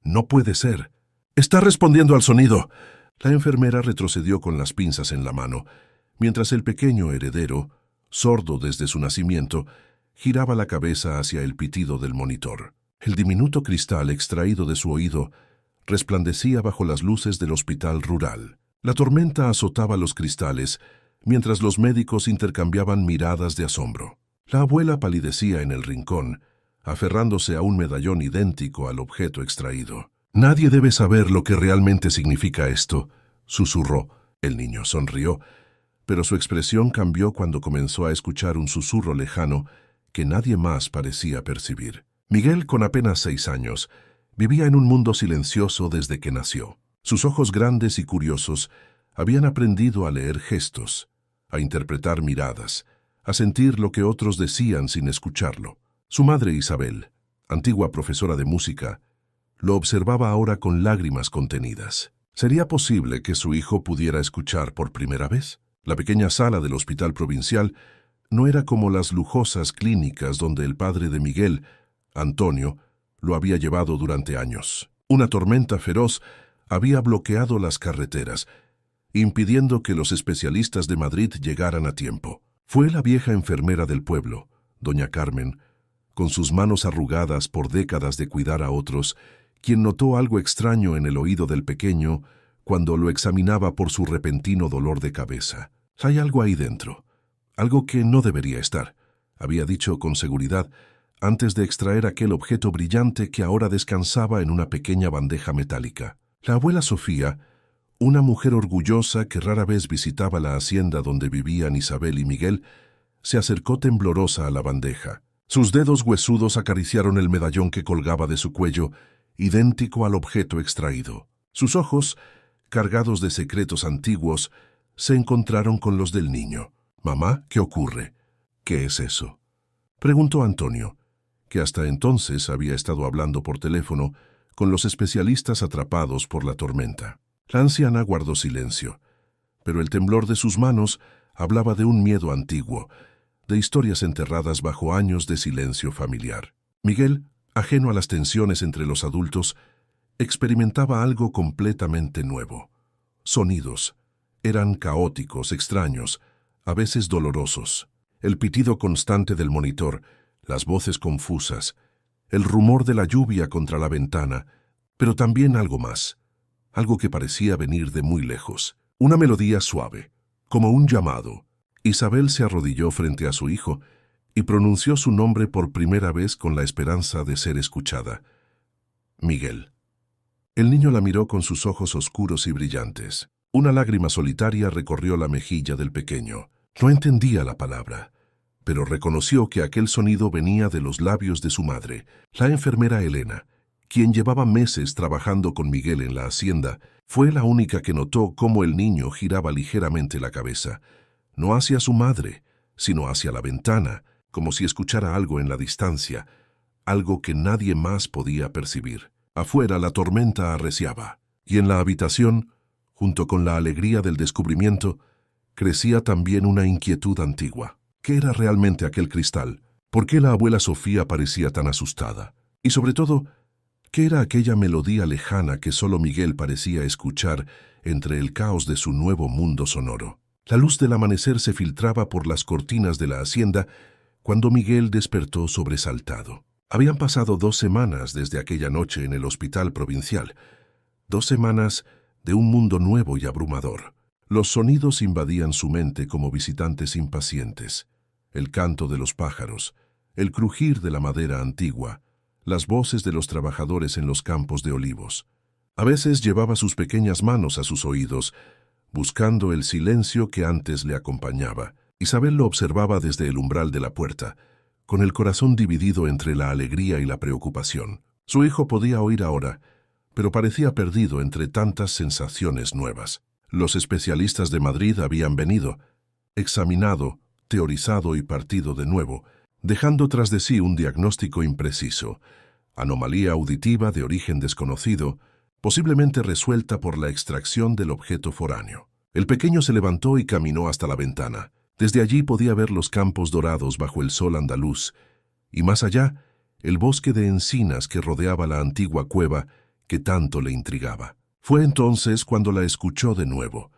No puede ser. ¡Está respondiendo al sonido! La enfermera retrocedió con las pinzas en la mano, mientras el pequeño heredero, sordo desde su nacimiento, giraba la cabeza hacia el pitido del monitor. El diminuto cristal extraído de su oído resplandecía bajo las luces del hospital rural. La tormenta azotaba los cristales, mientras los médicos intercambiaban miradas de asombro. La abuela palidecía en el rincón, aferrándose a un medallón idéntico al objeto extraído. «Nadie debe saber lo que realmente significa esto», susurró. El niño sonrió, pero su expresión cambió cuando comenzó a escuchar un susurro lejano que nadie más parecía percibir. Miguel, con apenas 6 años, vivía en un mundo silencioso desde que nació. Sus ojos grandes y curiosos habían aprendido a leer gestos, a interpretar miradas, a sentir lo que otros decían sin escucharlo. Su madre Isabel, antigua profesora de música, lo observaba ahora con lágrimas contenidas. ¿Sería posible que su hijo pudiera escuchar por primera vez? La pequeña sala del hospital provincial no era como las lujosas clínicas donde el padre de Miguel, Antonio, lo había llevado durante años. Una tormenta feroz había bloqueado las carreteras, impidiendo que los especialistas de Madrid llegaran a tiempo. Fue la vieja enfermera del pueblo, doña Carmen, con sus manos arrugadas por décadas de cuidar a otros, quien notó algo extraño en el oído del pequeño cuando lo examinaba por su repentino dolor de cabeza. «Hay algo ahí dentro, algo que no debería estar», había dicho con seguridad antes de extraer aquel objeto brillante que ahora descansaba en una pequeña bandeja metálica. La abuela Sofía, una mujer orgullosa que rara vez visitaba la hacienda donde vivían Isabel y Miguel, se acercó temblorosa a la bandeja. Sus dedos huesudos acariciaron el medallón que colgaba de su cuello, idéntico al objeto extraído. Sus ojos, cargados de secretos antiguos, se encontraron con los del niño. «Mamá, ¿qué ocurre? ¿Qué es eso?», preguntó Antonio, que hasta entonces había estado hablando por teléfono con los especialistas atrapados por la tormenta. La anciana guardó silencio, pero el temblor de sus manos hablaba de un miedo antiguo, de historias enterradas bajo años de silencio familiar. Miguel, ajeno a las tensiones entre los adultos, experimentaba algo completamente nuevo. Sonidos. Eran caóticos, extraños, a veces dolorosos. El pitido constante del monitor, las voces confusas, el rumor de la lluvia contra la ventana, pero también algo más, algo que parecía venir de muy lejos. Una melodía suave, como un llamado. Isabel se arrodilló frente a su hijo y pronunció su nombre por primera vez con la esperanza de ser escuchada. «Miguel». El niño la miró con sus ojos oscuros y brillantes. Una lágrima solitaria recorrió la mejilla del pequeño. No entendía la palabra, pero reconoció que aquel sonido venía de los labios de su madre, la enfermera Elena, quien llevaba meses trabajando con Miguel en la hacienda. Fue la única que notó cómo el niño giraba ligeramente la cabeza, no hacia su madre, sino hacia la ventana, como si escuchara algo en la distancia, algo que nadie más podía percibir. Afuera la tormenta arreciaba, y en la habitación, junto con la alegría del descubrimiento, crecía también una inquietud antigua. ¿Qué era realmente aquel cristal? ¿Por qué la abuela Sofía parecía tan asustada? Y sobre todo, ¿qué era aquella melodía lejana que solo Miguel parecía escuchar entre el caos de su nuevo mundo sonoro? La luz del amanecer se filtraba por las cortinas de la hacienda cuando Miguel despertó sobresaltado. Habían pasado 2 semanas desde aquella noche en el hospital provincial. 2 semanas de un mundo nuevo y abrumador. Los sonidos invadían su mente como visitantes impacientes. El canto de los pájaros, el crujir de la madera antigua, las voces de los trabajadores en los campos de olivos. A veces llevaba sus pequeñas manos a sus oídos, buscando el silencio que antes le acompañaba. Isabel lo observaba desde el umbral de la puerta, con el corazón dividido entre la alegría y la preocupación. Su hijo podía oír ahora, pero parecía perdido entre tantas sensaciones nuevas. Los especialistas de Madrid habían venido, examinado, teorizado y partido de nuevo, dejando tras de sí un diagnóstico impreciso, anomalía auditiva de origen desconocido, posiblemente resuelta por la extracción del objeto foráneo. El pequeño se levantó y caminó hasta la ventana. Desde allí podía ver los campos dorados bajo el sol andaluz, y más allá, el bosque de encinas que rodeaba la antigua cueva que tanto le intrigaba. Fue entonces cuando la escuchó de nuevo.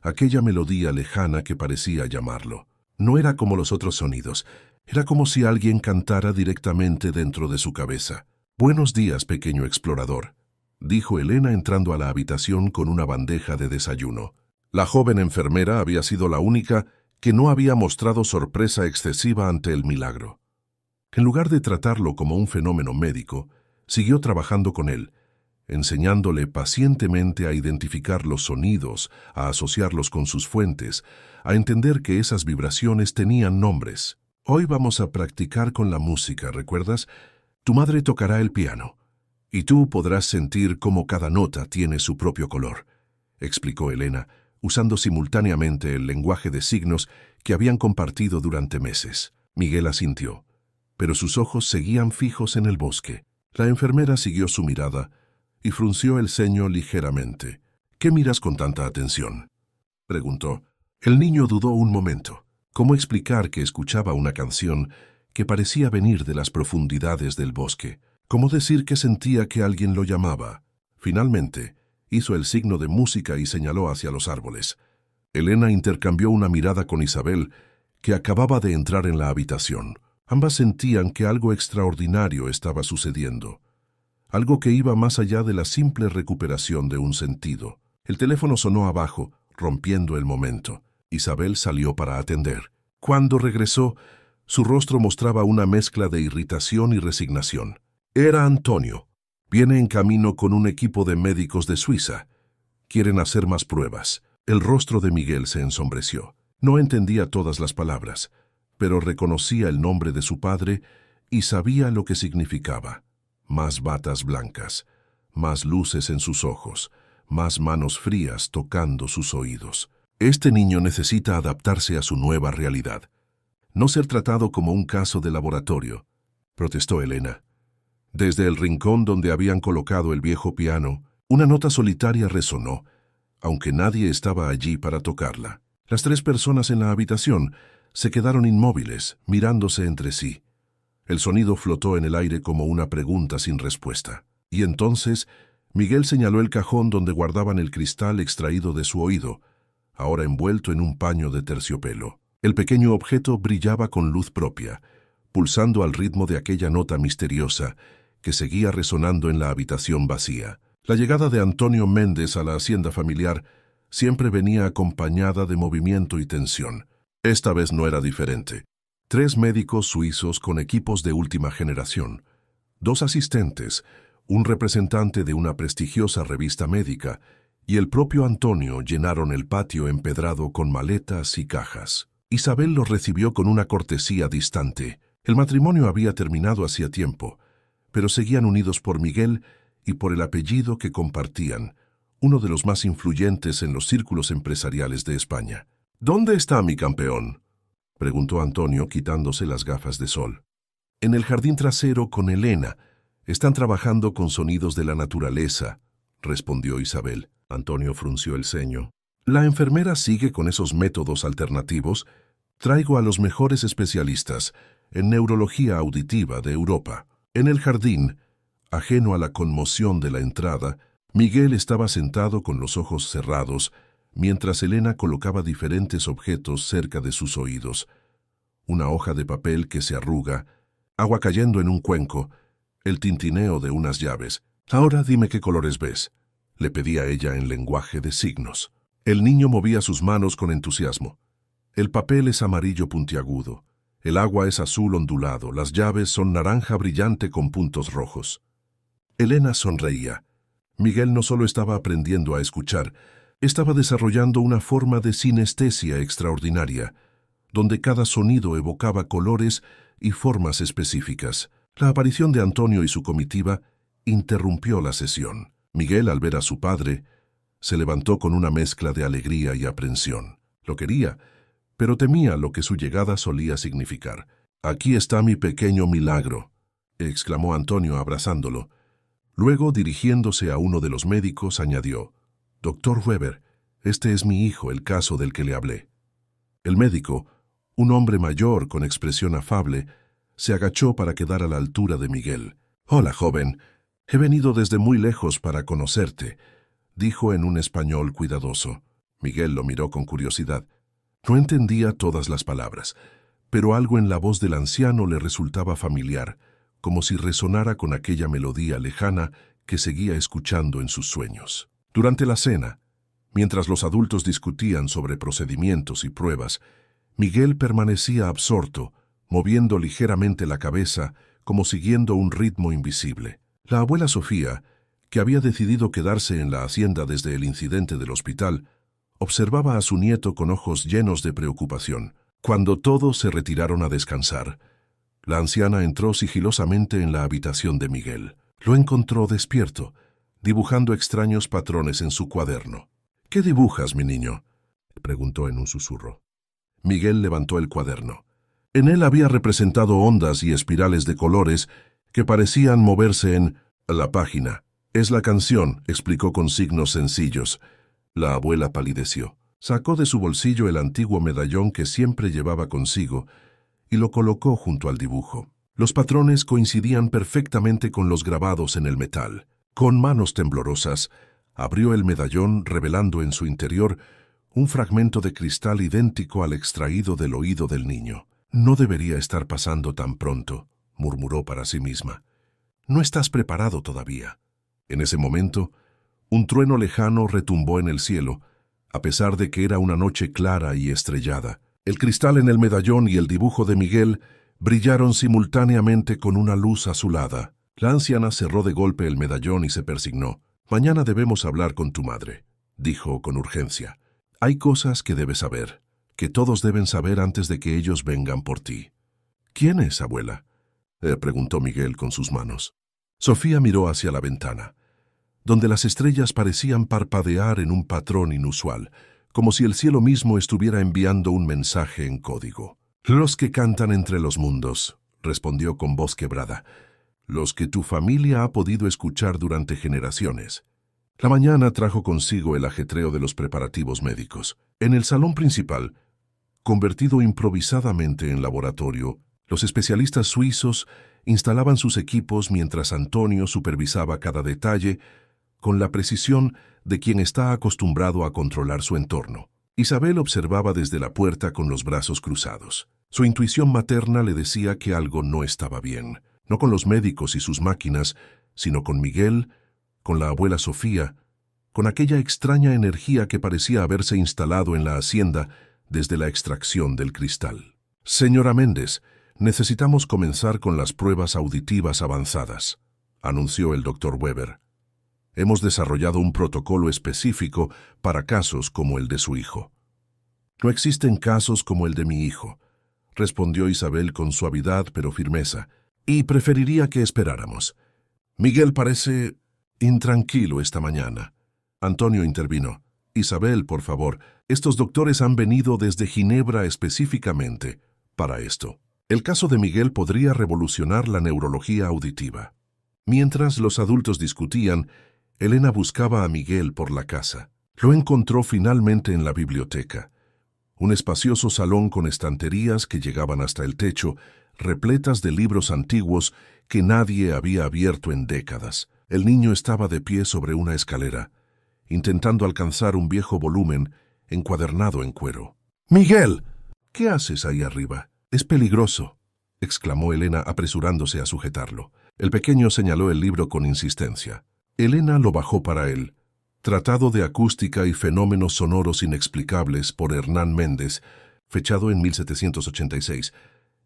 Aquella melodía lejana que parecía llamarlo. No era como los otros sonidos. Era como si alguien cantara directamente dentro de su cabeza. «Buenos días, pequeño explorador», dijo Elena entrando a la habitación con una bandeja de desayuno. La joven enfermera había sido la única que no había mostrado sorpresa excesiva ante el milagro. En lugar de tratarlo como un fenómeno médico, siguió trabajando con él, enseñándole pacientemente a identificar los sonidos, a asociarlos con sus fuentes, a entender que esas vibraciones tenían nombres. «Hoy vamos a practicar con la música, ¿recuerdas? Tu madre tocará el piano, y tú podrás sentir cómo cada nota tiene su propio color», explicó Elena, usando simultáneamente el lenguaje de signos que habían compartido durante meses. Miguel asintió, pero sus ojos seguían fijos en el bosque. La enfermera siguió su mirada y frunció el ceño ligeramente. «¿Qué miras con tanta atención?», preguntó. El niño dudó un momento. ¿Cómo explicar que escuchaba una canción que parecía venir de las profundidades del bosque? ¿Cómo decir que sentía que alguien lo llamaba? Finalmente, hizo el signo de música y señaló hacia los árboles. Elena intercambió una mirada con Isabel, que acababa de entrar en la habitación. Ambas sentían que algo extraordinario estaba sucediendo, algo que iba más allá de la simple recuperación de un sentido. El teléfono sonó abajo, rompiendo el momento. Isabel salió para atender. Cuando regresó, su rostro mostraba una mezcla de irritación y resignación. Era Antonio. Viene en camino con un equipo de médicos de Suiza. Quieren hacer más pruebas. El rostro de Miguel se ensombreció. No entendía todas las palabras, pero reconocía el nombre de su padre y sabía lo que significaba. Más batas blancas, más luces en sus ojos, más manos frías tocando sus oídos. Este niño necesita adaptarse a su nueva realidad. No ser tratado como un caso de laboratorio, protestó Elena. Desde el rincón donde habían colocado el viejo piano, una nota solitaria resonó, aunque nadie estaba allí para tocarla. Las 3 personas en la habitación se quedaron inmóviles, mirándose entre sí. El sonido flotó en el aire como una pregunta sin respuesta. Y entonces, Miguel señaló el cajón donde guardaban el cristal extraído de su oído, ahora envuelto en un paño de terciopelo. El pequeño objeto brillaba con luz propia, pulsando al ritmo de aquella nota misteriosa que seguía resonando en la habitación vacía. La llegada de Antonio Méndez a la hacienda familiar siempre venía acompañada de movimiento y tensión. Esta vez no era diferente. 3 médicos suizos con equipos de última generación, 2 asistentes, un representante de una prestigiosa revista médica y el propio Antonio llenaron el patio empedrado con maletas y cajas. Isabel los recibió con una cortesía distante. El matrimonio había terminado hacía tiempo, pero seguían unidos por Miguel y por el apellido que compartían, uno de los más influyentes en los círculos empresariales de España. «¿Dónde está mi campeón?», preguntó Antonio quitándose las gafas de sol. «En el jardín trasero con Elena. Están trabajando con sonidos de la naturaleza», respondió Isabel. Antonio frunció el ceño. «¿La enfermera sigue con esos métodos alternativos? Traigo a los mejores especialistas en neurología auditiva de Europa». En el jardín, ajeno a la conmoción de la entrada, Miguel estaba sentado con los ojos cerrados, mientras Elena colocaba diferentes objetos cerca de sus oídos. Una hoja de papel que se arruga, agua cayendo en un cuenco, el tintineo de unas llaves. «Ahora dime qué colores ves», le pedía ella en lenguaje de signos. El niño movía sus manos con entusiasmo. «El papel es amarillo puntiagudo, el agua es azul ondulado, las llaves son naranja brillante con puntos rojos». Elena sonreía. Miguel no solo estaba aprendiendo a escuchar, estaba desarrollando una forma de sinestesia extraordinaria, donde cada sonido evocaba colores y formas específicas. La aparición de Antonio y su comitiva interrumpió la sesión. Miguel, al ver a su padre, se levantó con una mezcla de alegría y aprensión. Lo quería, pero temía lo que su llegada solía significar. «Aquí está mi pequeño milagro», exclamó Antonio abrazándolo. Luego, dirigiéndose a uno de los médicos, añadió: «Doctor Weber, este es mi hijo, el caso del que le hablé». El médico, un hombre mayor con expresión afable, se agachó para quedar a la altura de Miguel. «Hola, joven. He venido desde muy lejos para conocerte, dijo en un español cuidadoso. Miguel lo miró con curiosidad. No entendía todas las palabras, pero algo en la voz del anciano le resultaba familiar, como si resonara con aquella melodía lejana que seguía escuchando en sus sueños. Durante la cena, mientras los adultos discutían sobre procedimientos y pruebas, Miguel permanecía absorto, moviendo ligeramente la cabeza como siguiendo un ritmo invisible. La abuela Sofía, que había decidido quedarse en la hacienda desde el incidente del hospital, observaba a su nieto con ojos llenos de preocupación. Cuando todos se retiraron a descansar, la anciana entró sigilosamente en la habitación de Miguel. Lo encontró despierto, dibujando extraños patrones en su cuaderno. «¿Qué dibujas, mi niño?», preguntó en un susurro. Miguel levantó el cuaderno. En él había representado ondas y espirales de colores que parecían moverse en la página. «Es la canción», explicó con signos sencillos. La abuela palideció. Sacó de su bolsillo el antiguo medallón que siempre llevaba consigo y lo colocó junto al dibujo. Los patrones coincidían perfectamente con los grabados en el metal. Con manos temblorosas, abrió el medallón revelando en su interior un fragmento de cristal idéntico al extraído del oído del niño. «No debería estar pasando tan pronto», murmuró para sí misma. «No estás preparado todavía». En ese momento, un trueno lejano retumbó en el cielo, a pesar de que era una noche clara y estrellada. El cristal en el medallón y el dibujo de Miguel brillaron simultáneamente con una luz azulada. La anciana cerró de golpe el medallón y se persignó. «Mañana debemos hablar con tu madre», dijo con urgencia. «Hay cosas que debes saber, que todos deben saber antes de que ellos vengan por ti». «¿Quién es, abuela?», preguntó Miguel con sus manos. Sofía miró hacia la ventana, donde las estrellas parecían parpadear en un patrón inusual, como si el cielo mismo estuviera enviando un mensaje en código. «Los que cantan entre los mundos», respondió con voz quebrada, «los que tu familia ha podido escuchar durante generaciones». La mañana trajo consigo el ajetreo de los preparativos médicos. En el salón principal, convertido improvisadamente en laboratorio, los especialistas suizos instalaban sus equipos mientras Antonio supervisaba cada detalle con la precisión de quien está acostumbrado a controlar su entorno. Isabel observaba desde la puerta con los brazos cruzados. Su intuición materna le decía que algo no estaba bien, no con los médicos y sus máquinas, sino con Miguel, con la abuela Sofía, con aquella extraña energía que parecía haberse instalado en la hacienda desde la extracción del cristal. «Señora Méndez, necesitamos comenzar con las pruebas auditivas avanzadas», anunció el doctor Weber. «Hemos desarrollado un protocolo específico para casos como el de su hijo». «No existen casos como el de mi hijo», respondió Isabel con suavidad pero firmeza, «y preferiría que esperáramos. Miguel parece intranquilo esta mañana». Antonio intervino. «Isabel, por favor, estos doctores han venido desde Ginebra específicamente para esto. El caso de Miguel podría revolucionar la neurología auditiva». Mientras los adultos discutían, Elena buscaba a Miguel por la casa. Lo encontró finalmente en la biblioteca, un espacioso salón con estanterías que llegaban hasta el techo, repletas de libros antiguos que nadie había abierto en décadas. El niño estaba de pie sobre una escalera, intentando alcanzar un viejo volumen encuadernado en cuero. «Miguel, ¿qué haces ahí arriba? Es peligroso», exclamó Elena apresurándose a sujetarlo. El pequeño señaló el libro con insistencia. Elena lo bajó para él. Tratado de Acústica y Fenómenos Sonoros Inexplicables por Hernán Méndez, fechado en 1786.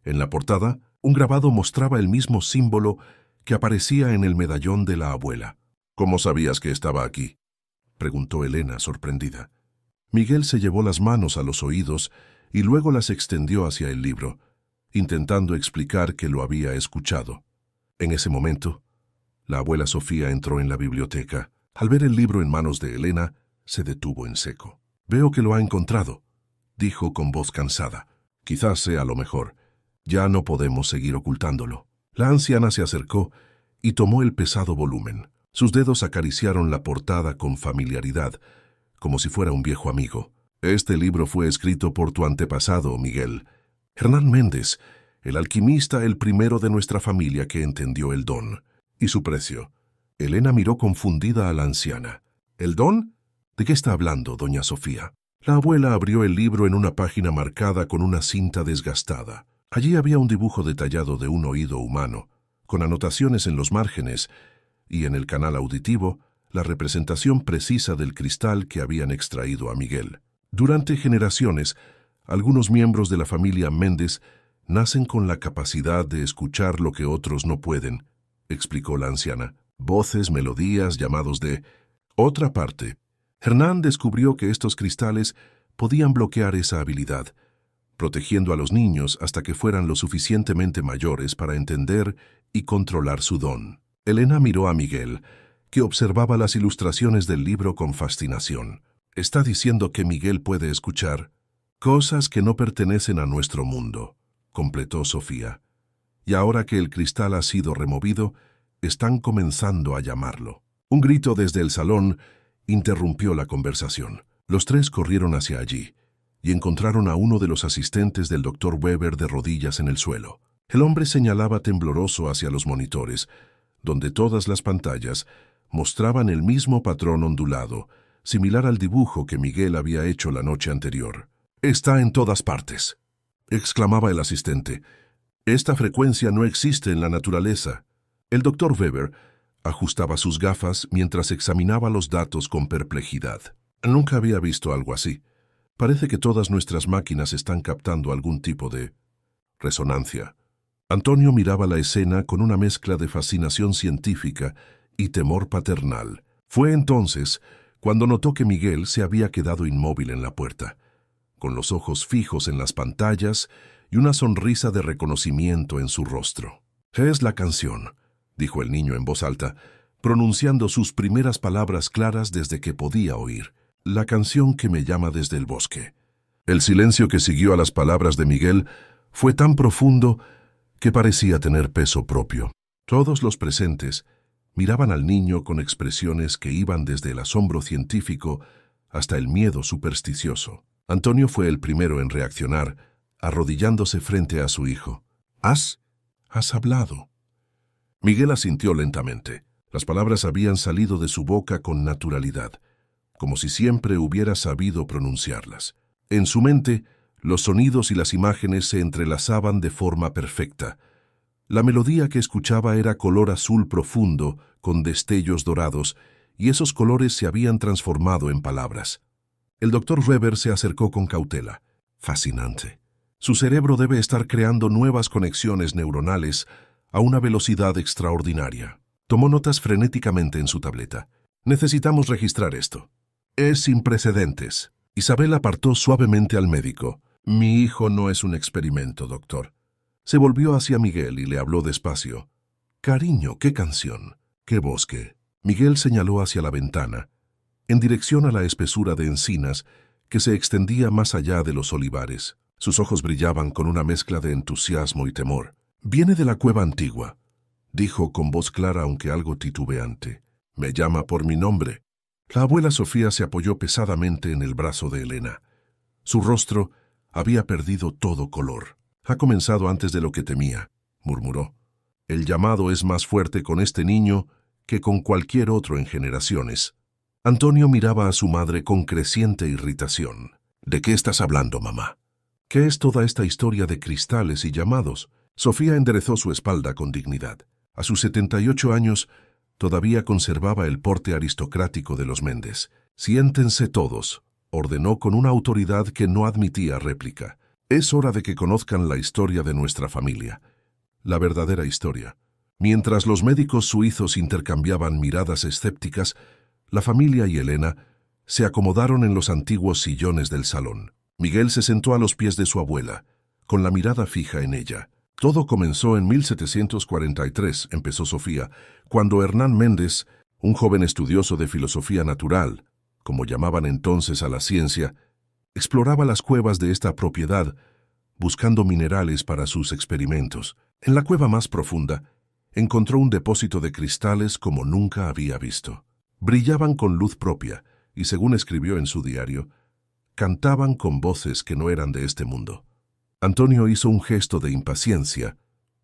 En la portada, un grabado mostraba el mismo símbolo que aparecía en el medallón de la abuela. «¿Cómo sabías que estaba aquí?», preguntó Elena, sorprendida. Miguel se llevó las manos a los oídos y luego las extendió hacia el libro, intentando explicar que lo había escuchado. En ese momento, la abuela Sofía entró en la biblioteca. Al ver el libro en manos de Elena, se detuvo en seco. «Veo que lo ha encontrado», dijo con voz cansada. «Quizás sea lo mejor. Ya no podemos seguir ocultándolo». La anciana se acercó y tomó el pesado volumen. Sus dedos acariciaron la portada con familiaridad, como si fuera un viejo amigo. «Este libro fue escrito por tu antepasado, Miguel. Hernán Méndez, el alquimista, el primero de nuestra familia que entendió el don. ¿Y su precio?». Elena miró confundida a la anciana. ¿El don? ¿De qué está hablando, doña Sofía? La abuela abrió el libro en una página marcada con una cinta desgastada. Allí había un dibujo detallado de un oído humano, con anotaciones en los márgenes, y en el canal auditivo, la representación precisa del cristal que habían extraído a Miguel. Durante generaciones, algunos miembros de la familia Méndez nacen con la capacidad de escuchar lo que otros no pueden, explicó la anciana. Voces, melodías, llamados de... Otra parte. Hernán descubrió que estos cristales podían bloquear esa habilidad, protegiendo a los niños hasta que fueran lo suficientemente mayores para entender y controlar su don. Elena miró a Miguel, que observaba las ilustraciones del libro con fascinación. Está diciendo que Miguel puede escuchar cosas que no pertenecen a nuestro mundo, completó Sofía. Y ahora que el cristal ha sido removido, están comenzando a llamarlo. Un grito desde el salón interrumpió la conversación. Los tres corrieron hacia allí y encontraron a uno de los asistentes del doctor Weber de rodillas en el suelo. El hombre señalaba tembloroso hacia los monitores, donde todas las pantallas mostraban el mismo patrón ondulado, similar al dibujo que Miguel había hecho la noche anterior. «Está en todas partes», exclamaba el asistente. «Esta frecuencia no existe en la naturaleza». El doctor Weber ajustaba sus gafas mientras examinaba los datos con perplejidad. Nunca había visto algo así. Parece que todas nuestras máquinas están captando algún tipo de resonancia. Antonio miraba la escena con una mezcla de fascinación científica y temor paternal. Fue entonces cuando notó que Miguel se había quedado inmóvil en la puerta, con los ojos fijos en las pantallas y una sonrisa de reconocimiento en su rostro. «Es la canción», dijo el niño en voz alta, pronunciando sus primeras palabras claras desde que podía oír. «La canción que me llama desde el bosque». El silencio que siguió a las palabras de Miguel fue tan profundo que parecía tener peso propio. Todos los presentes miraban al niño con expresiones que iban desde el asombro científico hasta el miedo supersticioso. Antonio fue el primero en reaccionar, arrodillándose frente a su hijo. «¿Has hablado?» Miguel asintió lentamente. Las palabras habían salido de su boca con naturalidad, como si siempre hubiera sabido pronunciarlas. En su mente, los sonidos y las imágenes se entrelazaban de forma perfecta. La melodía que escuchaba era color azul profundo, con destellos dorados, y esos colores se habían transformado en palabras. El doctor Weber se acercó con cautela. «Fascinante. Su cerebro debe estar creando nuevas conexiones neuronales a una velocidad extraordinaria». Tomó notas frenéticamente en su tableta. «Necesitamos registrar esto. Es sin precedentes». Isabel apartó suavemente al médico. «Mi hijo no es un experimento, doctor». Se volvió hacia Miguel y le habló despacio. «Cariño, ¿qué canción? ¿Qué bosque?» Miguel señaló hacia la ventana, en dirección a la espesura de encinas que se extendía más allá de los olivares. Sus ojos brillaban con una mezcla de entusiasmo y temor. «Viene de la cueva antigua», dijo con voz clara aunque algo titubeante. «Me llama por mi nombre». La abuela Sofía se apoyó pesadamente en el brazo de Elena. Su rostro había perdido todo color. «Ha comenzado antes de lo que temía», murmuró. «El llamado es más fuerte con este niño que con cualquier otro en generaciones». Antonio miraba a su madre con creciente irritación. «¿De qué estás hablando, mamá? ¿Qué es toda esta historia de cristales y llamados?» Sofía enderezó su espalda con dignidad. A sus 78 años, todavía conservaba el porte aristocrático de los Méndez. «Siéntense todos», ordenó con una autoridad que no admitía réplica. «Es hora de que conozcan la historia de nuestra familia, la verdadera historia». Mientras los médicos suizos intercambiaban miradas escépticas, la familia y Elena se acomodaron en los antiguos sillones del salón. Miguel se sentó a los pies de su abuela, con la mirada fija en ella. «Todo comenzó en 1743», empezó Sofía, cuando Hernán Méndez, un joven estudioso de filosofía natural, como llamaban entonces a la ciencia, exploraba las cuevas de esta propiedad, buscando minerales para sus experimentos. En la cueva más profunda, encontró un depósito de cristales como nunca había visto. Brillaban con luz propia y, según escribió en su diario, cantaban con voces que no eran de este mundo. Antonio hizo un gesto de impaciencia,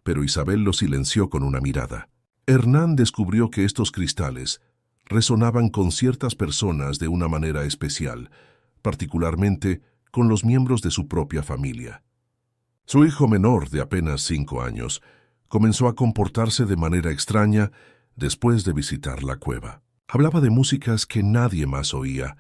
pero Isabel lo silenció con una mirada. Hernán descubrió que estos cristales resonaban con ciertas personas de una manera especial, particularmente con los miembros de su propia familia. Su hijo menor, de apenas 5 años, comenzó a comportarse de manera extraña después de visitar la cueva. Hablaba de músicas que nadie más oía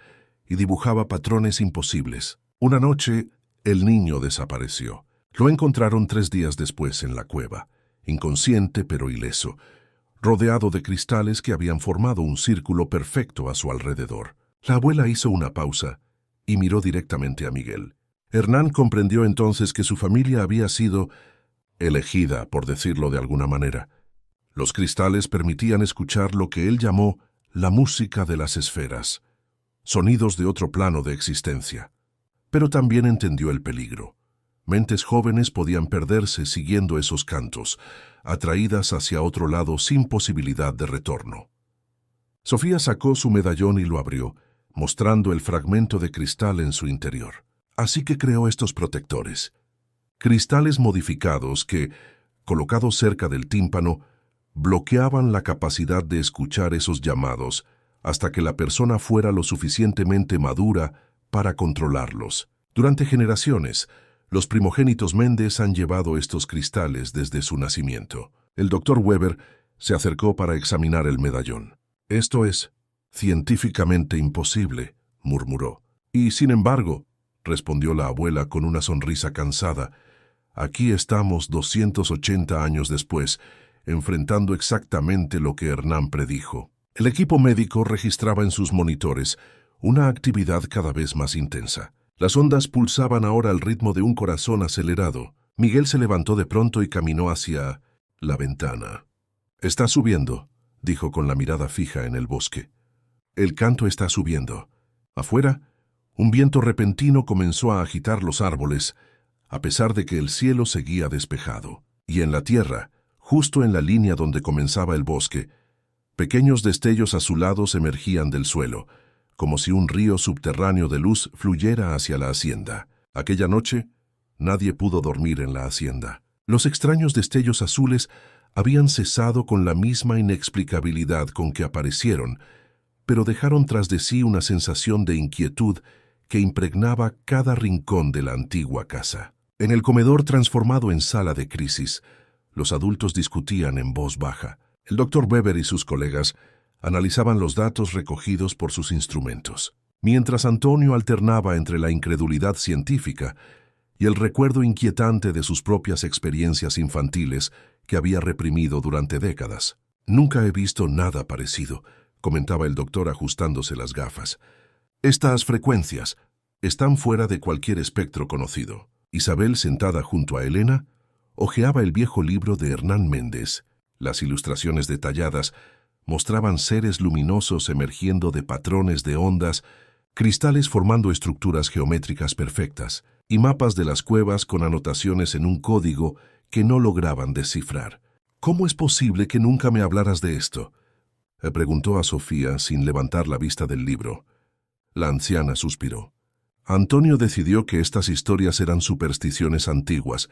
y dibujaba patrones imposibles. Una noche, el niño desapareció. Lo encontraron 3 días después en la cueva, inconsciente pero ileso, rodeado de cristales que habían formado un círculo perfecto a su alrededor. La abuela hizo una pausa y miró directamente a Miguel. Hernán comprendió entonces que su familia había sido elegida, por decirlo de alguna manera. Los cristales permitían escuchar lo que él llamó la música de las esferas, sonidos de otro plano de existencia. Pero también entendió el peligro. Mentes jóvenes podían perderse siguiendo esos cantos, atraídas hacia otro lado sin posibilidad de retorno. Sofía sacó su medallón y lo abrió, mostrando el fragmento de cristal en su interior. Así que creó estos protectores. Cristales modificados que, colocados cerca del tímpano, bloqueaban la capacidad de escuchar esos llamados hasta que la persona fuera lo suficientemente madura para controlarlos. Durante generaciones, los primogénitos Méndez han llevado estos cristales desde su nacimiento. El doctor Weber se acercó para examinar el medallón. «Esto es científicamente imposible», murmuró. «Y sin embargo», respondió la abuela con una sonrisa cansada, «aquí estamos 280 años después, enfrentando exactamente lo que Hernán predijo». El equipo médico registraba en sus monitores una actividad cada vez más intensa. Las ondas pulsaban ahora al ritmo de un corazón acelerado. Miguel se levantó de pronto y caminó hacia la ventana. «Está subiendo», dijo con la mirada fija en el bosque. «El canto está subiendo». Afuera, un viento repentino comenzó a agitar los árboles, a pesar de que el cielo seguía despejado. Y en la tierra, justo en la línea donde comenzaba el bosque, pequeños destellos azulados emergían del suelo, como si un río subterráneo de luz fluyera hacia la hacienda. Aquella noche, nadie pudo dormir en la hacienda. Los extraños destellos azules habían cesado con la misma inexplicabilidad con que aparecieron, pero dejaron tras de sí una sensación de inquietud que impregnaba cada rincón de la antigua casa. En el comedor transformado en sala de crisis, los adultos discutían en voz baja. El doctor Weber y sus colegas analizaban los datos recogidos por sus instrumentos, mientras Antonio alternaba entre la incredulidad científica y el recuerdo inquietante de sus propias experiencias infantiles que había reprimido durante décadas. «Nunca he visto nada parecido», comentaba el doctor ajustándose las gafas. «Estas frecuencias están fuera de cualquier espectro conocido». Isabel, sentada junto a Elena, hojeaba el viejo libro de Hernán Méndez. Las ilustraciones detalladas mostraban seres luminosos emergiendo de patrones de ondas, cristales formando estructuras geométricas perfectas y mapas de las cuevas con anotaciones en un código que no lograban descifrar. «¿Cómo es posible que nunca me hablaras de esto?», le preguntó a Sofía sin levantar la vista del libro. La anciana suspiró. Antonio decidió que estas historias eran supersticiones antiguas,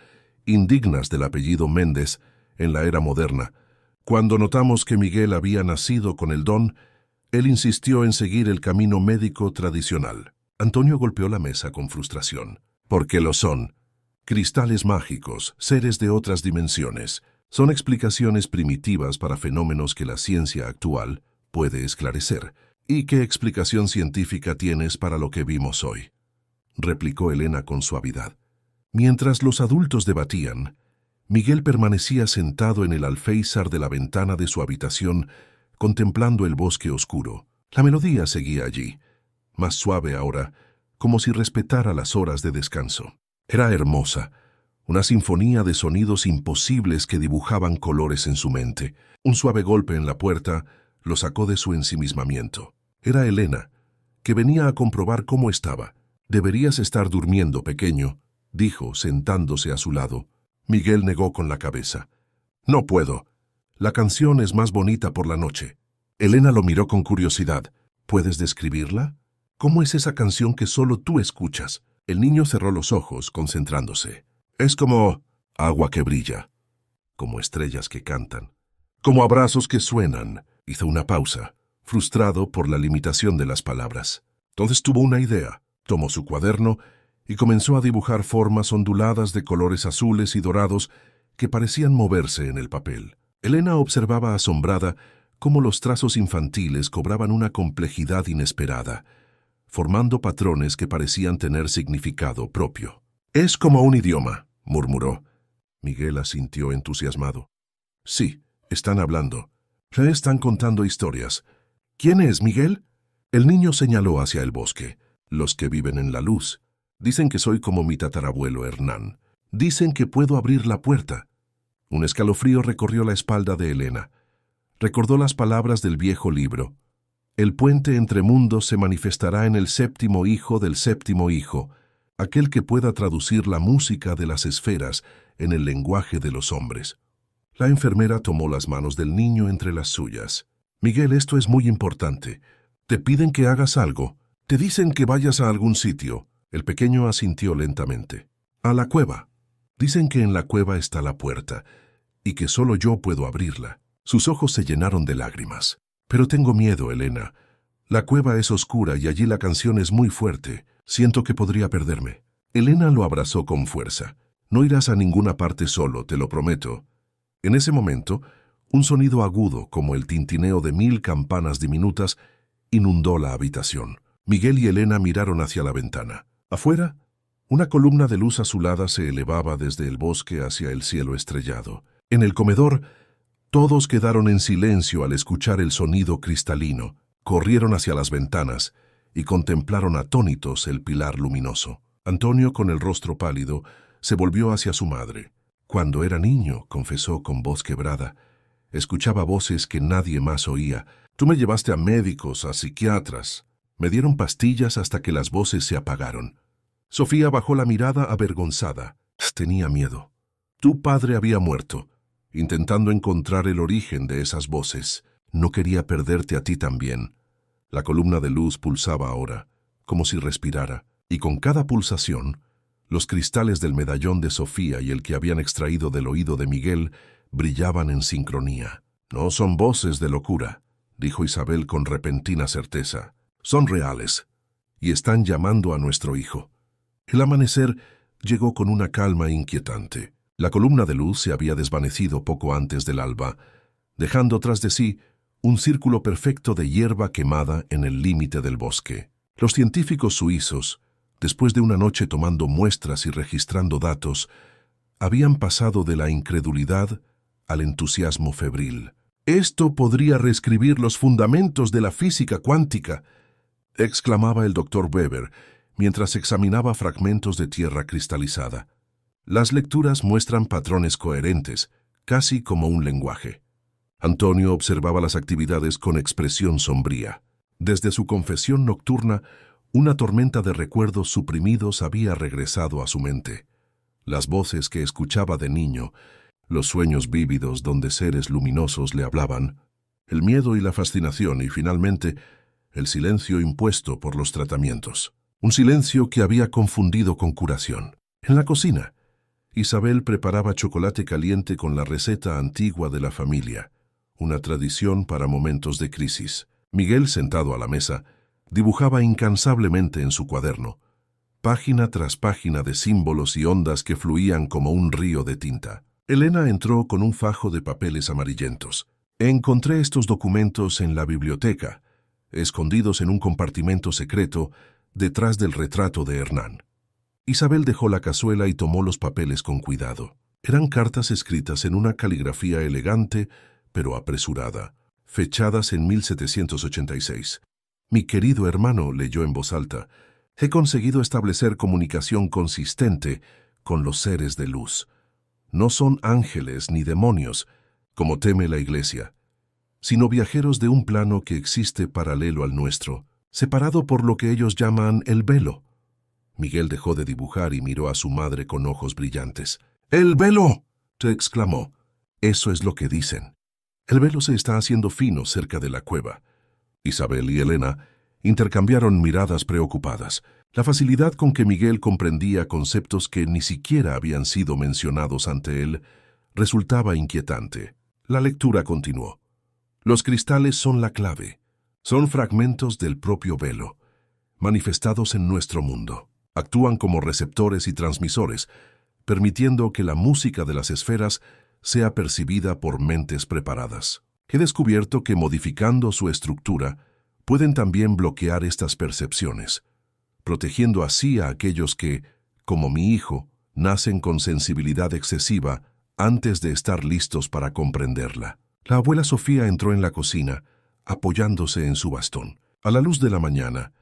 indignas del apellido Méndez en la era moderna. Cuando notamos que Miguel había nacido con el don, él insistió en seguir el camino médico tradicional. Antonio golpeó la mesa con frustración. «Porque lo son. Cristales mágicos, seres de otras dimensiones. Son explicaciones primitivas para fenómenos que la ciencia actual puede esclarecer. ¿Y qué explicación científica tienes para lo que vimos hoy?», replicó Elena con suavidad. Mientras los adultos debatían, Miguel permanecía sentado en el alféizar de la ventana de su habitación, contemplando el bosque oscuro. La melodía seguía allí, más suave ahora, como si respetara las horas de descanso. Era hermosa, una sinfonía de sonidos imposibles que dibujaban colores en su mente. Un suave golpe en la puerta lo sacó de su ensimismamiento. Era Elena, que venía a comprobar cómo estaba. «Deberías estar durmiendo, pequeño», dijo, sentándose a su lado. Miguel negó con la cabeza. «No puedo. La canción es más bonita por la noche». Elena lo miró con curiosidad. «¿Puedes describirla? ¿Cómo es esa canción que solo tú escuchas?». El niño cerró los ojos, concentrándose. «Es como agua que brilla, como estrellas que cantan, Como abrazos que suenan. Hizo una pausa, frustrado por la limitación de las palabras. Entonces tuvo una idea. Tomó su cuaderno y comenzó a dibujar formas onduladas de colores azules y dorados que parecían moverse en el papel. Elena observaba asombrada cómo los trazos infantiles cobraban una complejidad inesperada, formando patrones que parecían tener significado propio. «Es como un idioma», murmuró. Miguel asintió entusiasmado. «Sí, están hablando. Se están contando historias. ¿Quién es, Miguel?» El niño señaló hacia el bosque. «Los que viven en la luz. Dicen que soy como mi tatarabuelo Hernán. Dicen que puedo abrir la puerta». Un escalofrío recorrió la espalda de Elena. Recordó las palabras del viejo libro. «El puente entre mundos se manifestará en el séptimo hijo del séptimo hijo, aquel que pueda traducir la música de las esferas en el lenguaje de los hombres». La enfermera tomó las manos del niño entre las suyas. «Miguel, esto es muy importante. Te piden que hagas algo. Te dicen que vayas a algún sitio». El pequeño asintió lentamente. «A la cueva. Dicen que en la cueva está la puerta y que solo yo puedo abrirla». Sus ojos se llenaron de lágrimas. «Pero tengo miedo, Elena. La cueva es oscura y allí la canción es muy fuerte. Siento que podría perderme». Elena lo abrazó con fuerza. «No irás a ninguna parte solo, te lo prometo». En ese momento, un sonido agudo, como el tintineo de 1000 campanas diminutas, inundó la habitación. Miguel y Elena miraron hacia la ventana. Afuera, una columna de luz azulada se elevaba desde el bosque hacia el cielo estrellado. En el comedor, todos quedaron en silencio al escuchar el sonido cristalino. Corrieron hacia las ventanas y contemplaron atónitos el pilar luminoso. Antonio, con el rostro pálido, se volvió hacia su madre. «Cuando era niño», confesó con voz quebrada, «escuchaba voces que nadie más oía. Tú me llevaste a médicos, a psiquiatras. Me dieron pastillas hasta que las voces se apagaron». Sofía bajó la mirada avergonzada. Tenía miedo. Tu padre había muerto, intentando encontrar el origen de esas voces. No quería perderte a ti también. La columna de luz pulsaba ahora, como si respirara, y con cada pulsación, los cristales del medallón de Sofía y el que habían extraído del oído de Miguel brillaban en sincronía. «No son voces de locura», dijo Isabel con repentina certeza. «Son reales, y están llamando a nuestro hijo». El amanecer llegó con una calma inquietante. La columna de luz se había desvanecido poco antes del alba, dejando tras de sí un círculo perfecto de hierba quemada en el límite del bosque. Los científicos suizos, después de una noche tomando muestras y registrando datos, habían pasado de la incredulidad al entusiasmo febril. «Esto podría reescribir los fundamentos de la física cuántica», exclamaba el doctor Weber, mientras examinaba fragmentos de tierra cristalizada. «Las lecturas muestran patrones coherentes, casi como un lenguaje». Antonio observaba las actividades con expresión sombría. Desde su confesión nocturna, una tormenta de recuerdos suprimidos había regresado a su mente. Las voces que escuchaba de niño, los sueños vívidos donde seres luminosos le hablaban, el miedo y la fascinación y, finalmente, el silencio impuesto por los tratamientos. Un silencio que había confundido con curación. En la cocina, Isabel preparaba chocolate caliente con la receta antigua de la familia, una tradición para momentos de crisis. Miguel, sentado a la mesa, dibujaba incansablemente en su cuaderno, página tras página de símbolos y ondas que fluían como un río de tinta. Elena entró con un fajo de papeles amarillentos. «Encontré estos documentos en la biblioteca, escondidos en un compartimento secreto detrás del retrato de Hernán». Isabel dejó la cazuela y tomó los papeles con cuidado. Eran cartas escritas en una caligrafía elegante, pero apresurada, fechadas en 1786. «Mi querido hermano», leyó en voz alta, «he conseguido establecer comunicación consistente con los seres de luz. No son ángeles ni demonios, como teme la Iglesia, sino viajeros de un plano que existe paralelo al nuestro, separado por lo que ellos llaman el velo». Miguel dejó de dibujar y miró a su madre con ojos brillantes. «¡El velo!», te exclamó. «Eso es lo que dicen. El velo se está haciendo fino cerca de la cueva». Isabel y Elena intercambiaron miradas preocupadas. La facilidad con que Miguel comprendía conceptos que ni siquiera habían sido mencionados ante él resultaba inquietante. La lectura continuó. Los cristales son la clave. Son fragmentos del propio velo, manifestados en nuestro mundo. Actúan como receptores y transmisores, permitiendo que la música de las esferas sea percibida por mentes preparadas. He descubierto que modificando su estructura, pueden también bloquear estas percepciones, protegiendo así a aquellos que, como mi hijo, nacen con sensibilidad excesiva antes de estar listos para comprenderla. La abuela Sofía entró en la cocina, apoyándose en su bastón. A la luz de la mañana,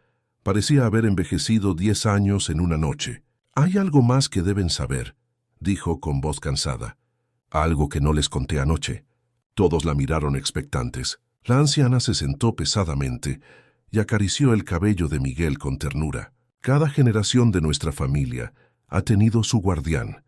parecía haber envejecido 10 años en una noche. «Hay algo más que deben saber», dijo con voz cansada. «Algo que no les conté anoche». Todos la miraron expectantes. La anciana se sentó pesadamente y acarició el cabello de Miguel con ternura. «Cada generación de nuestra familia ha tenido su guardián,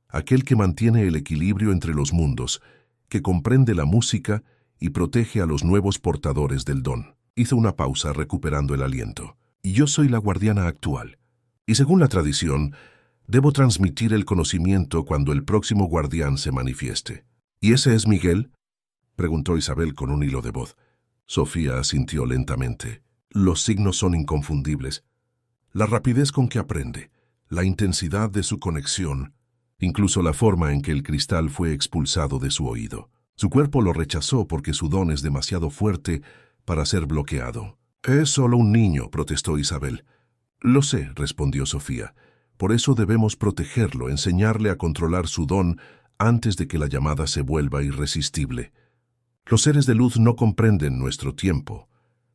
aquel que mantiene el equilibrio entre los mundos, que comprende la música y protege a los nuevos portadores del don». Hizo una pausa recuperando el aliento. «Y yo soy la guardiana actual. Y según la tradición, debo transmitir el conocimiento cuando el próximo guardián se manifieste». «¿Y ese es Miguel?», preguntó Isabel con un hilo de voz. Sofía asintió lentamente. «Los signos son inconfundibles. La rapidez con que aprende, la intensidad de su conexión, incluso la forma en que el cristal fue expulsado de su oído. Su cuerpo lo rechazó porque su don es demasiado fuerte para ser bloqueado». «Es solo un niño», protestó Isabel. «Lo sé», respondió Sofía. «Por eso debemos protegerlo, enseñarle a controlar su don antes de que la llamada se vuelva irresistible. Los seres de luz no comprenden nuestro tiempo,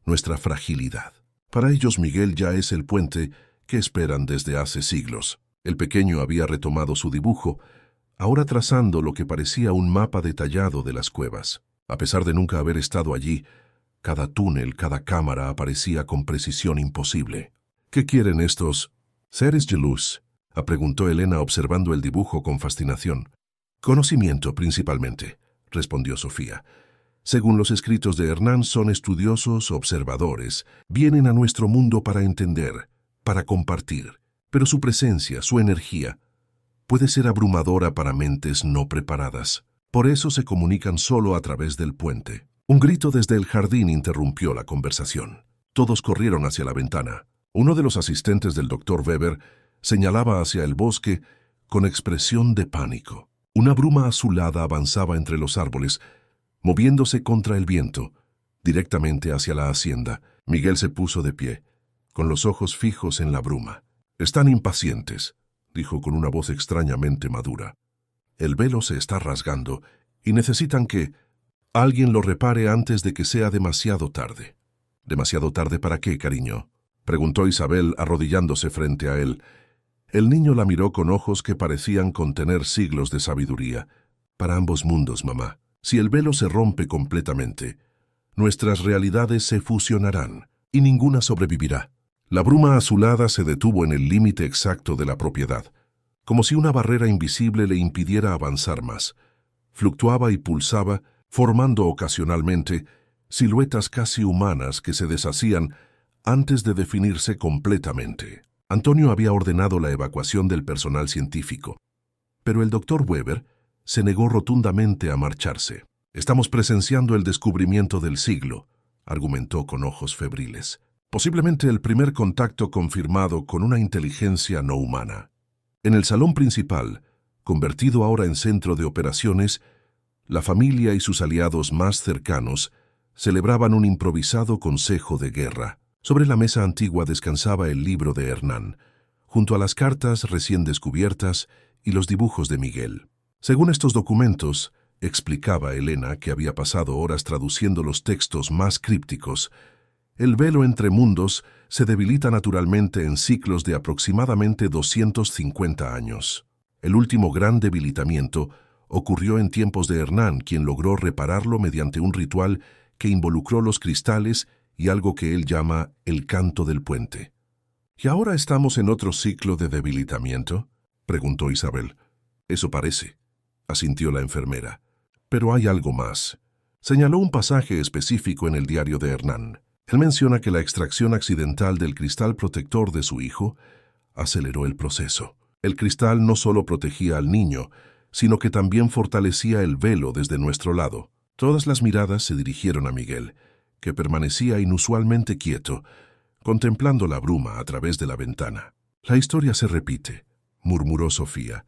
nuestra fragilidad. Para ellos Miguel ya es el puente que esperan desde hace siglos». El pequeño había retomado su dibujo, ahora trazando lo que parecía un mapa detallado de las cuevas. A pesar de nunca haber estado allí, cada túnel, cada cámara aparecía con precisión imposible. «¿Qué quieren estos seres de luz?», preguntó Elena observando el dibujo con fascinación. «Conocimiento, principalmente», respondió Sofía. «Según los escritos de Hernán, son estudiosos, observadores. Vienen a nuestro mundo para entender, para compartir. Pero su presencia, su energía, puede ser abrumadora para mentes no preparadas. Por eso se comunican solo a través del puente». Un grito desde el jardín interrumpió la conversación. Todos corrieron hacia la ventana. Uno de los asistentes del doctor Weber señalaba hacia el bosque con expresión de pánico. Una bruma azulada avanzaba entre los árboles, moviéndose contra el viento, directamente hacia la hacienda. Miguel se puso de pie, con los ojos fijos en la bruma. «Están impacientes», dijo con una voz extrañamente madura. «El velo se está rasgando y necesitan que alguien lo repare antes de que sea demasiado tarde». «¿Demasiado tarde para qué, cariño?», preguntó Isabel arrodillándose frente a él. El niño la miró con ojos que parecían contener siglos de sabiduría. «Para ambos mundos, mamá. Si el velo se rompe completamente, nuestras realidades se fusionarán y ninguna sobrevivirá». La bruma azulada se detuvo en el límite exacto de la propiedad, como si una barrera invisible le impidiera avanzar más. Fluctuaba y pulsaba, formando ocasionalmente siluetas casi humanas que se deshacían antes de definirse completamente. Antonio había ordenado la evacuación del personal científico, pero el doctor Weber se negó rotundamente a marcharse. «Estamos presenciando el descubrimiento del siglo», argumentó con ojos febriles. «Posiblemente el primer contacto confirmado con una inteligencia no humana». En el salón principal, convertido ahora en centro de operaciones, la familia y sus aliados más cercanos celebraban un improvisado consejo de guerra. Sobre la mesa antigua descansaba el libro de Hernán, junto a las cartas recién descubiertas y los dibujos de Miguel. Según estos documentos, explicaba Elena, que había pasado horas traduciendo los textos más crípticos, el velo entre mundos se debilita naturalmente en ciclos de aproximadamente 250 años. El último gran debilitamiento ocurrió en tiempos de Hernán, quien logró repararlo mediante un ritual que involucró los cristales y algo que él llama el canto del puente. «¿Y ahora estamos en otro ciclo de debilitamiento?», preguntó Isabel. «Eso parece», asintió la enfermera. «Pero hay algo más». Señaló un pasaje específico en el diario de Hernán. Él menciona que la extracción accidental del cristal protector de su hijo aceleró el proceso. El cristal no solo protegía al niño, sino que también fortalecía el velo desde nuestro lado. Todas las miradas se dirigieron a Miguel, que permanecía inusualmente quieto, contemplando la bruma a través de la ventana. «La historia se repite», murmuró Sofía.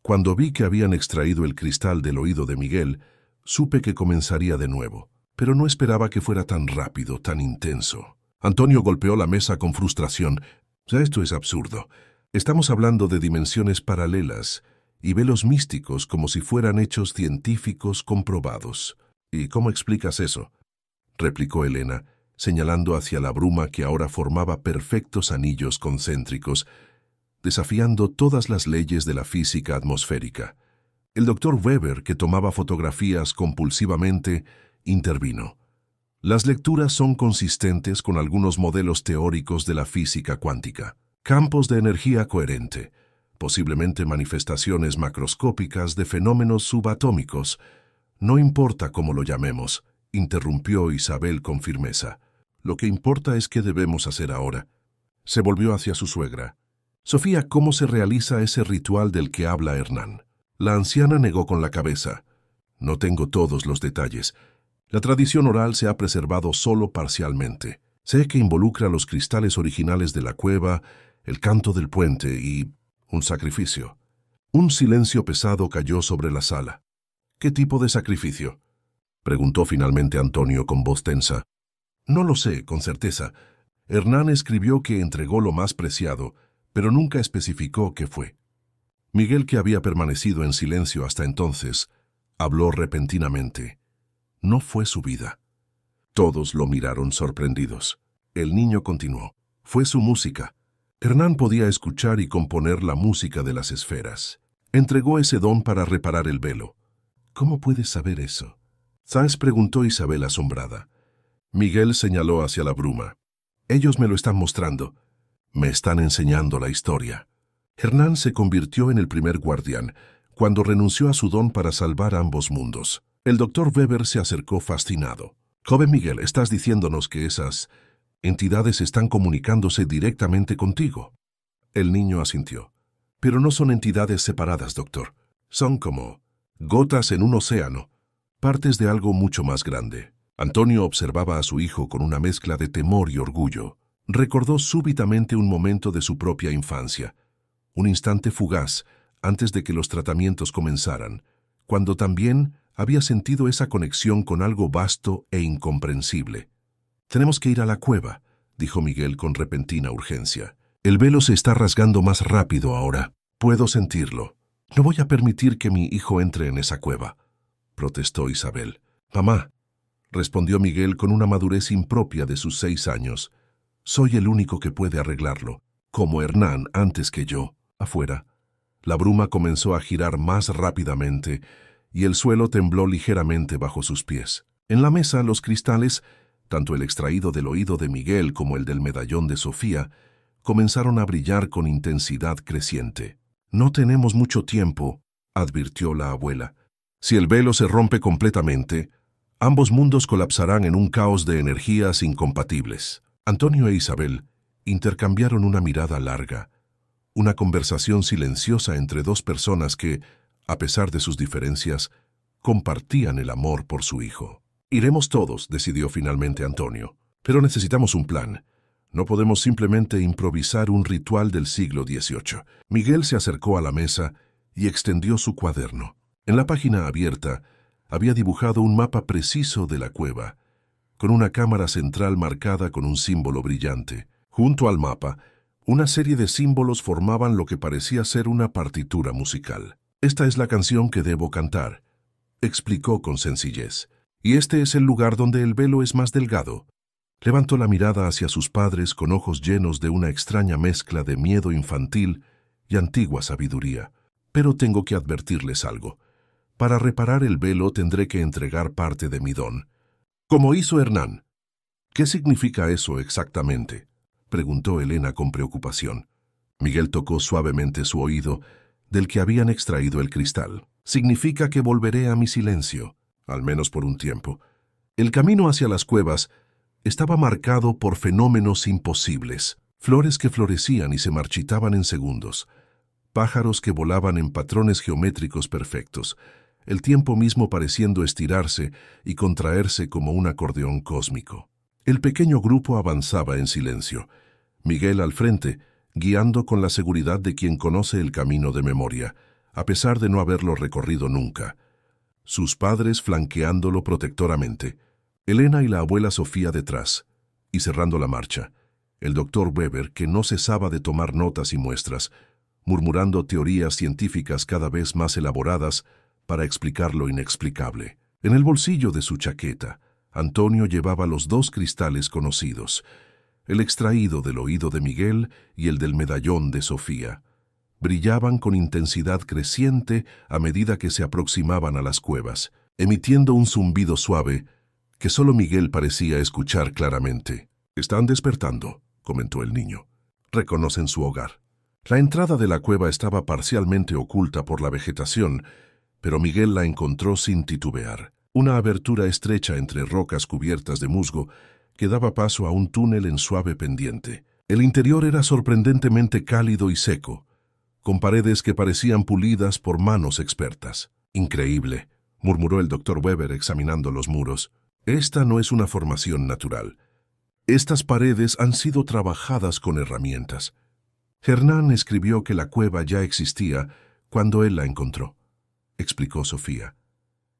Cuando vi que habían extraído el cristal del oído de Miguel, supe que comenzaría de nuevo, pero no esperaba que fuera tan rápido, tan intenso. Antonio golpeó la mesa con frustración. «Esto es absurdo. Estamos hablando de dimensiones paralelas y velos místicos como si fueran hechos científicos comprobados». «¿Y cómo explicas eso?», replicó Elena, señalando hacia la bruma que ahora formaba perfectos anillos concéntricos, desafiando todas las leyes de la física atmosférica. El doctor Weber, que tomaba fotografías compulsivamente, intervino. «Las lecturas son consistentes con algunos modelos teóricos de la física cuántica. Campos de energía coherente, posiblemente manifestaciones macroscópicas de fenómenos subatómicos. No importa cómo lo llamemos», interrumpió Isabel con firmeza. «Lo que importa es qué debemos hacer ahora». Se volvió hacia su suegra. «Sofía, ¿cómo se realiza ese ritual del que habla Hernán?». La anciana negó con la cabeza. «No tengo todos los detalles. La tradición oral se ha preservado solo parcialmente. Sé que involucra los cristales originales de la cueva, el canto del puente y un sacrificio». Un silencio pesado cayó sobre la sala. «¿Qué tipo de sacrificio?», preguntó finalmente Antonio con voz tensa. «No lo sé, con certeza. Hernán escribió que entregó lo más preciado, pero nunca especificó qué fue». Miguel, que había permanecido en silencio hasta entonces, habló repentinamente. «No fue su vida». Todos lo miraron sorprendidos. El niño continuó. «Fue su música. Hernán podía escuchar y componer la música de las esferas. Entregó ese don para reparar el velo». «¿Cómo puedes saber eso?», «¿Sabes?», preguntó Isabel asombrada. Miguel señaló hacia la bruma. «Ellos me lo están mostrando. Me están enseñando la historia». Hernán se convirtió en el primer guardián, cuando renunció a su don para salvar ambos mundos. El doctor Weber se acercó fascinado. «Joven Miguel, estás diciéndonos que esas entidades están comunicándose directamente contigo». El niño asintió. «Pero no son entidades separadas, doctor. Son como gotas en un océano, partes de algo mucho más grande». Antonio observaba a su hijo con una mezcla de temor y orgullo. Recordó súbitamente un momento de su propia infancia, un instante fugaz antes de que los tratamientos comenzaran, cuando también había sentido esa conexión con algo vasto e incomprensible. «Tenemos que ir a la cueva», dijo Miguel con repentina urgencia. «El velo se está rasgando más rápido ahora. Puedo sentirlo. No voy a permitir que mi hijo entre en esa cueva», protestó Isabel. «Mamá», respondió Miguel con una madurez impropia de sus 6 años, «soy el único que puede arreglarlo, como Hernán antes que yo». Afuera, la bruma comenzó a girar más rápidamente y el suelo tembló ligeramente bajo sus pies. En la mesa, los cristales, tanto el extraído del oído de Miguel como el del medallón de Sofía, comenzaron a brillar con intensidad creciente. «No tenemos mucho tiempo», advirtió la abuela. «Si el velo se rompe completamente, ambos mundos colapsarán en un caos de energías incompatibles». Antonio e Isabel intercambiaron una mirada larga, una conversación silenciosa entre dos personas que, a pesar de sus diferencias, compartían el amor por su hijo. «Iremos todos», decidió finalmente Antonio, «pero necesitamos un plan. No podemos simplemente improvisar un ritual del siglo XVIII». Miguel se acercó a la mesa y extendió su cuaderno. En la página abierta había dibujado un mapa preciso de la cueva, con una cámara central marcada con un símbolo brillante. Junto al mapa, una serie de símbolos formaban lo que parecía ser una partitura musical. «Esta es la canción que debo cantar», explicó con sencillez. «Y este es el lugar donde el velo es más delgado». Levantó la mirada hacia sus padres con ojos llenos de una extraña mezcla de miedo infantil y antigua sabiduría. «Pero tengo que advertirles algo. Para reparar el velo tendré que entregar parte de mi don, como hizo Hernán». «¿Qué significa eso exactamente?», preguntó Elena con preocupación. Miguel tocó suavemente su oído, del que habían extraído el cristal. «Significa que volveré a mi silencio, al menos por un tiempo. El camino hacia las cuevas estaba marcado por fenómenos imposibles, flores que florecían y se marchitaban en segundos, pájaros que volaban en patrones geométricos perfectos, el tiempo mismo pareciendo estirarse y contraerse como un acordeón cósmico. El pequeño grupo avanzaba en silencio, Miguel al frente, guiando con la seguridad de quien conoce el camino de memoria, a pesar de no haberlo recorrido nunca. Sus padres flanqueándolo protectoramente, Elena y la abuela Sofía detrás, y cerrando la marcha, el doctor Weber, que no cesaba de tomar notas y muestras, murmurando teorías científicas cada vez más elaboradas para explicar lo inexplicable. En el bolsillo de su chaqueta, Antonio llevaba los 2 cristales conocidos, el extraído del oído de Miguel y el del medallón de Sofía. Brillaban con intensidad creciente a medida que se aproximaban a las cuevas, emitiendo un zumbido suave que solo Miguel parecía escuchar claramente. «Están despertando», comentó el niño. «Reconocen su hogar». La entrada de la cueva estaba parcialmente oculta por la vegetación, pero Miguel la encontró sin titubear. Una abertura estrecha entre rocas cubiertas de musgo que daba paso a un túnel en suave pendiente. El interior era sorprendentemente cálido y seco, con paredes que parecían pulidas por manos expertas. «Increíble», murmuró el doctor Weber examinando los muros. «Esta no es una formación natural. Estas paredes han sido trabajadas con herramientas». Hernán escribió que la cueva ya existía cuando él la encontró, explicó Sofía.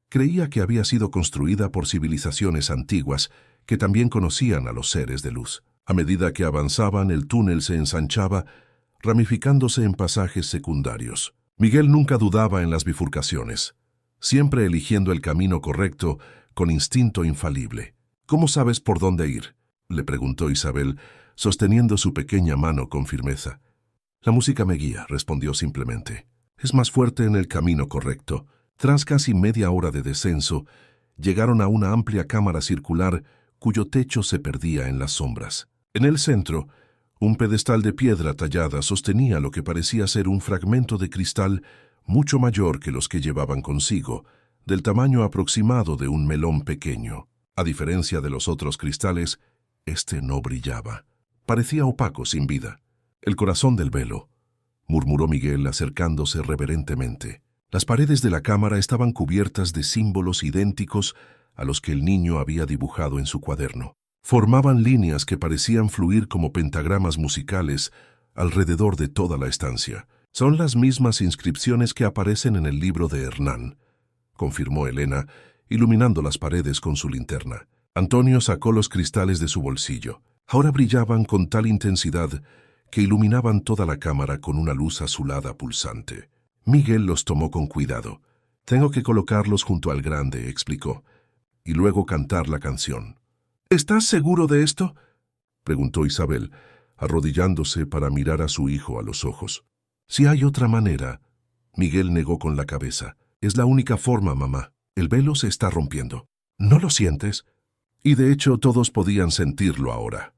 Creía que había sido construida por civilizaciones antiguas que también conocían a los seres de luz. A medida que avanzaban, el túnel se ensanchaba, ramificándose en pasajes secundarios. Miguel nunca dudaba en las bifurcaciones, siempre eligiendo el camino correcto con instinto infalible. «¿Cómo sabes por dónde ir?», le preguntó Isabel, sosteniendo su pequeña mano con firmeza. «La música me guía», respondió simplemente. «Es más fuerte en el camino correcto». Tras casi media hora de descenso, llegaron a una amplia cámara circular cuyo techo se perdía en las sombras. En el centro, un pedestal de piedra tallada sostenía lo que parecía ser un fragmento de cristal mucho mayor que los que llevaban consigo, del tamaño aproximado de un melón pequeño. A diferencia de los otros cristales, este no brillaba. Parecía opaco, sin vida. «El corazón del velo», murmuró Miguel acercándose reverentemente. Las paredes de la cámara estaban cubiertas de símbolos idénticos a los que el niño había dibujado en su cuaderno. Formaban líneas que parecían fluir como pentagramas musicales alrededor de toda la estancia. «Son las mismas inscripciones que aparecen en el libro de Hernán», confirmó Elena, iluminando las paredes con su linterna. Antonio sacó los cristales de su bolsillo. Ahora brillaban con tal intensidad que iluminaban toda la cámara con una luz azulada pulsante. Miguel los tomó con cuidado. «Tengo que colocarlos junto al grande», explicó, «y luego cantar la canción». «¿Estás seguro de esto?», preguntó Isabel, arrodillándose para mirar a su hijo a los ojos. «Si hay otra manera», Miguel negó con la cabeza. «Es la única forma, mamá. El velo se está rompiendo». «¿No lo sientes?». Y de hecho todos podían sentirlo ahora.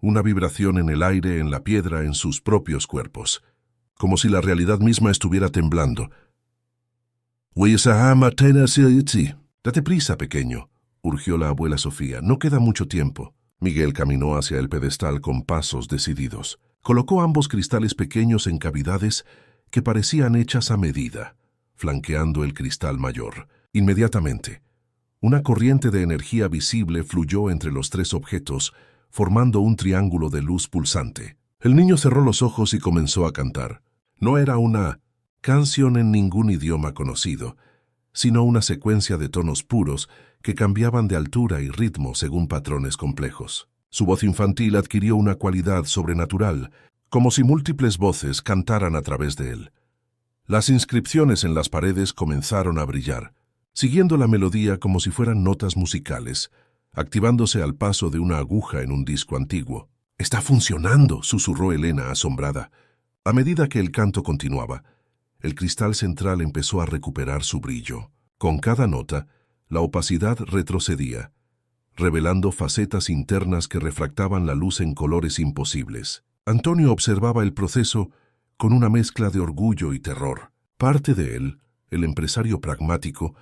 Una vibración en el aire, en la piedra, en sus propios cuerpos, como si la realidad misma estuviera temblando. «Date prisa, pequeño», urgió la abuela Sofía. «No queda mucho tiempo». Miguel caminó hacia el pedestal con pasos decididos. Colocó ambos cristales pequeños en cavidades que parecían hechas a medida, flanqueando el cristal mayor. Inmediatamente, una corriente de energía visible fluyó entre los 3 objetos, formando un triángulo de luz pulsante. El niño cerró los ojos y comenzó a cantar. No era una canción en ningún idioma conocido, sino una secuencia de tonos puros que cambiaban de altura y ritmo según patrones complejos. Su voz infantil adquirió una cualidad sobrenatural, como si múltiples voces cantaran a través de él. Las inscripciones en las paredes comenzaron a brillar, siguiendo la melodía como si fueran notas musicales, activándose al paso de una aguja en un disco antiguo. «Está funcionando», susurró Elena asombrada. A medida que el canto continuaba, el cristal central empezó a recuperar su brillo. Con cada nota, la opacidad retrocedía, revelando facetas internas que refractaban la luz en colores imposibles. Antonio observaba el proceso con una mezcla de orgullo y terror. Parte de él, el empresario pragmático,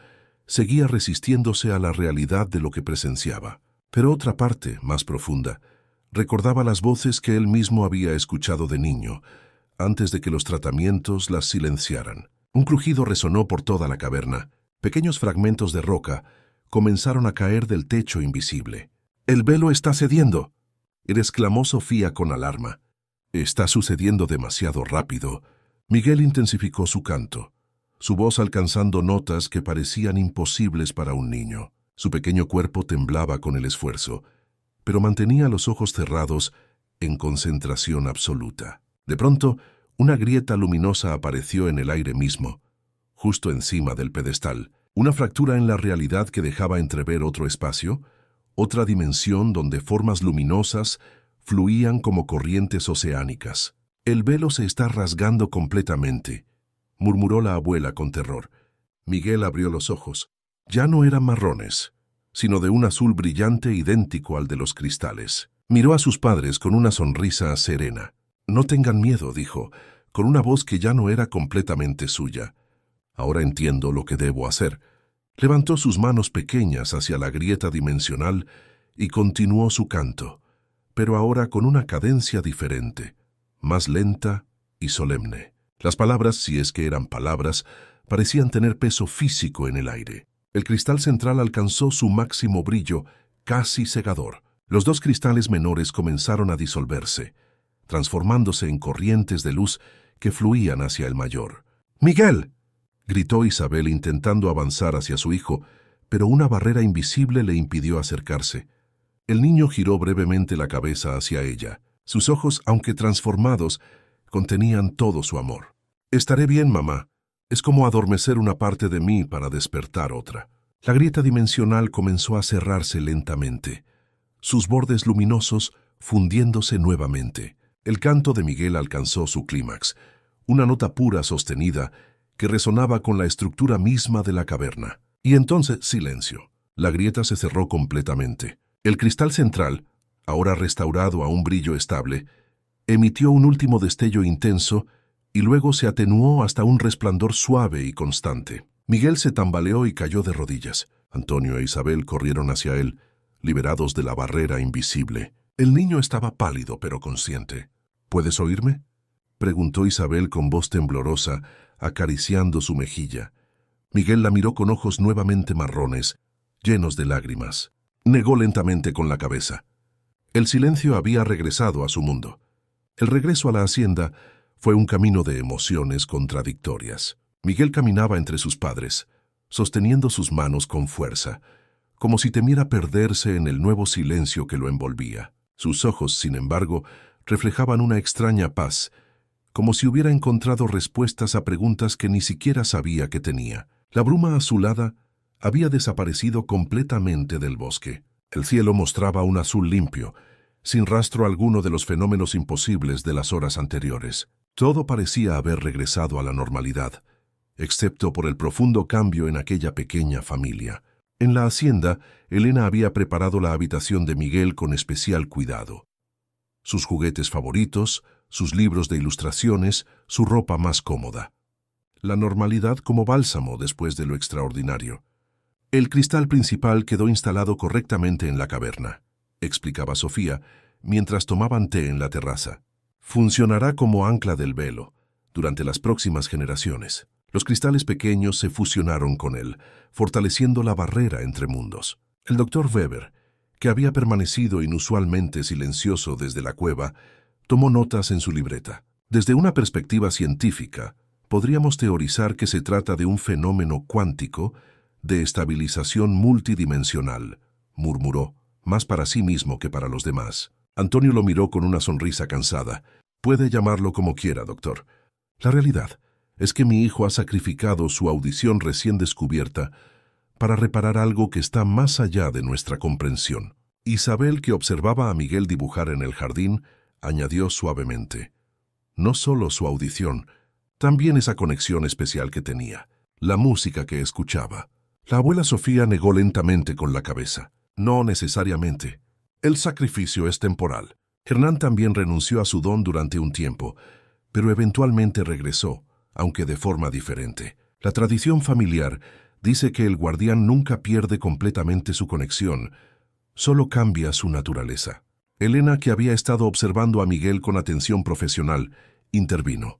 seguía resistiéndose a la realidad de lo que presenciaba. Pero otra parte, más profunda, recordaba las voces que él mismo había escuchado de niño, antes de que los tratamientos las silenciaran. Un crujido resonó por toda la caverna. Pequeños fragmentos de roca comenzaron a caer del techo invisible. «¡El velo está cediendo!», exclamó Sofía con alarma. «Está sucediendo demasiado rápido». Miguel intensificó su canto, su voz alcanzando notas que parecían imposibles para un niño. Su pequeño cuerpo temblaba con el esfuerzo, pero mantenía los ojos cerrados en concentración absoluta. De pronto, una grieta luminosa apareció en el aire mismo, justo encima del pedestal. Una fractura en la realidad que dejaba entrever otro espacio, otra dimensión donde formas luminosas fluían como corrientes oceánicas. «El velo se está rasgando completamente», murmuró la abuela con terror. Miguel abrió los ojos. Ya no eran marrones, sino de un azul brillante idéntico al de los cristales. Miró a sus padres con una sonrisa serena. «No tengan miedo», dijo, con una voz que ya no era completamente suya. «Ahora entiendo lo que debo hacer». Levantó sus manos pequeñas hacia la grieta dimensional y continuó su canto, pero ahora con una cadencia diferente, más lenta y solemne. Las palabras, si es que eran palabras, parecían tener peso físico en el aire. El cristal central alcanzó su máximo brillo, casi cegador. Los dos cristales menores comenzaron a disolverse, transformándose en corrientes de luz que fluían hacia el mayor. «¡Miguel!», gritó Isabel intentando avanzar hacia su hijo, pero una barrera invisible le impidió acercarse. El niño giró brevemente la cabeza hacia ella. Sus ojos, aunque transformados, contenían todo su amor. «Estaré bien, mamá. Es como adormecer una parte de mí para despertar otra». La grieta dimensional comenzó a cerrarse lentamente, sus bordes luminosos fundiéndose nuevamente. El canto de Miguel alcanzó su clímax, una nota pura sostenida que resonaba con la estructura misma de la caverna. Y entonces silencio. La grieta se cerró completamente. El cristal central, ahora restaurado a un brillo estable, emitió un último destello intenso y luego se atenuó hasta un resplandor suave y constante. Miguel se tambaleó y cayó de rodillas. Antonio e Isabel corrieron hacia él, liberados de la barrera invisible. El niño estaba pálido pero consciente. «¿Puedes oírme?», preguntó Isabel con voz temblorosa, acariciando su mejilla. Miguel la miró con ojos nuevamente marrones, llenos de lágrimas. Negó lentamente con la cabeza. El silencio había regresado a su mundo. El regreso a la hacienda fue un camino de emociones contradictorias. Miguel caminaba entre sus padres, sosteniendo sus manos con fuerza, como si temiera perderse en el nuevo silencio que lo envolvía. Sus ojos, sin embargo, reflejaban una extraña paz, como si hubiera encontrado respuestas a preguntas que ni siquiera sabía que tenía. La bruma azulada había desaparecido completamente del bosque. El cielo mostraba un azul limpio, sin rastro alguno de los fenómenos imposibles de las horas anteriores. Todo parecía haber regresado a la normalidad, excepto por el profundo cambio en aquella pequeña familia. En la hacienda, Elena había preparado la habitación de Miguel con especial cuidado. Sus juguetes favoritos, sus libros de ilustraciones, su ropa más cómoda. La normalidad como bálsamo después de lo extraordinario. El cristal principal quedó instalado correctamente en la caverna, explicaba Sofía, mientras tomaban té en la terraza. Funcionará como ancla del velo durante las próximas generaciones. Los cristales pequeños se fusionaron con él, fortaleciendo la barrera entre mundos. El doctor Weber, que había permanecido inusualmente silencioso desde la cueva, tomó notas en su libreta. Desde una perspectiva científica, podríamos teorizar que se trata de un fenómeno cuántico de estabilización multidimensional, murmuró, más para sí mismo que para los demás. Antonio lo miró con una sonrisa cansada. «Puede llamarlo como quiera, doctor. La realidad es que mi hijo ha sacrificado su audición recién descubierta para reparar algo que está más allá de nuestra comprensión». Isabel, que observaba a Miguel dibujar en el jardín, añadió suavemente: «No solo su audición, también esa conexión especial que tenía, la música que escuchaba». La abuela Sofía negó lentamente con la cabeza. «No necesariamente. El sacrificio es temporal. Hernán también renunció a su don durante un tiempo, pero eventualmente regresó, aunque de forma diferente. La tradición familiar dice que el guardián nunca pierde completamente su conexión, solo cambia su naturaleza». Elena, que había estado observando a Miguel con atención profesional, intervino.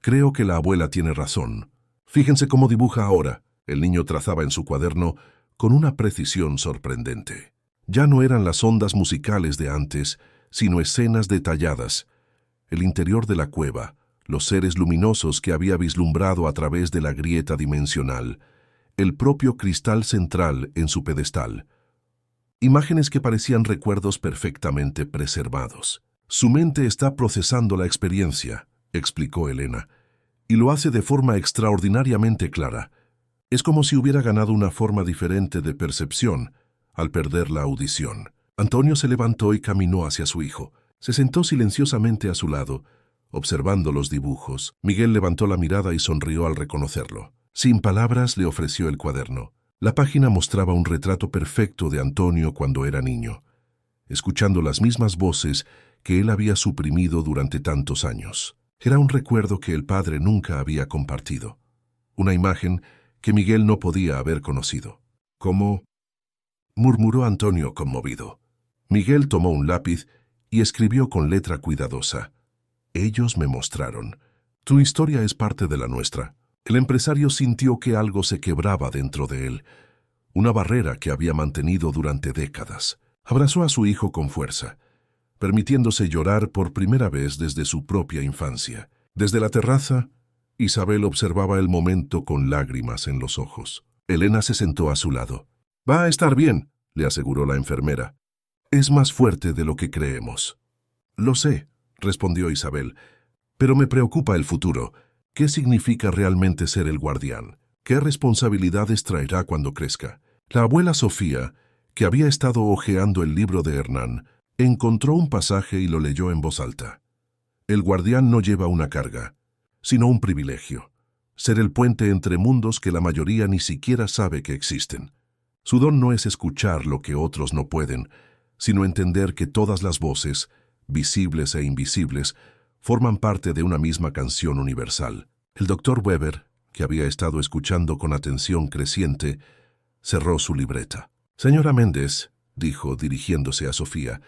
Creo que la abuela tiene razón. Fíjense cómo dibuja ahora. El niño trazaba en su cuaderno con una precisión sorprendente. Ya no eran las ondas musicales de antes, sino escenas detalladas. El interior de la cueva, los seres luminosos que había vislumbrado a través de la grieta dimensional, el propio cristal central en su pedestal. Imágenes que parecían recuerdos perfectamente preservados. Su mente está procesando la experiencia, explicó Elena, y lo hace de forma extraordinariamente clara. Es como si hubiera ganado una forma diferente de percepción al perder la audición. Antonio se levantó y caminó hacia su hijo. Se sentó silenciosamente a su lado, observando los dibujos. Miguel levantó la mirada y sonrió al reconocerlo. Sin palabras le ofreció el cuaderno. La página mostraba un retrato perfecto de Antonio cuando era niño, escuchando las mismas voces que él había suprimido durante tantos años. Era un recuerdo que el padre nunca había compartido. Una imagen que Miguel no podía haber conocido. ¿Cómo? Murmuró Antonio conmovido. Miguel tomó un lápiz y escribió con letra cuidadosa. Ellos me mostraron. Tu historia es parte de la nuestra. El empresario sintió que algo se quebraba dentro de él, una barrera que había mantenido durante décadas. Abrazó a su hijo con fuerza, permitiéndose llorar por primera vez desde su propia infancia. Desde la terraza, Isabel observaba el momento con lágrimas en los ojos. Elena se sentó a su lado. «Va a estar bien», le aseguró la enfermera. «Es más fuerte de lo que creemos». «Lo sé», respondió Isabel, «pero me preocupa el futuro. ¿Qué significa realmente ser el guardián? ¿Qué responsabilidades traerá cuando crezca?» La abuela Sofía, que había estado hojeando el libro de Hernán, encontró un pasaje y lo leyó en voz alta. El guardián no lleva una carga, sino un privilegio. Ser el puente entre mundos que la mayoría ni siquiera sabe que existen. Su don no es escuchar lo que otros no pueden, sino entender que todas las voces, visibles e invisibles, forman parte de una misma canción universal. El doctor Weber, que había estado escuchando con atención creciente, cerró su libreta. «Señora Méndez», dijo dirigiéndose a Sofía,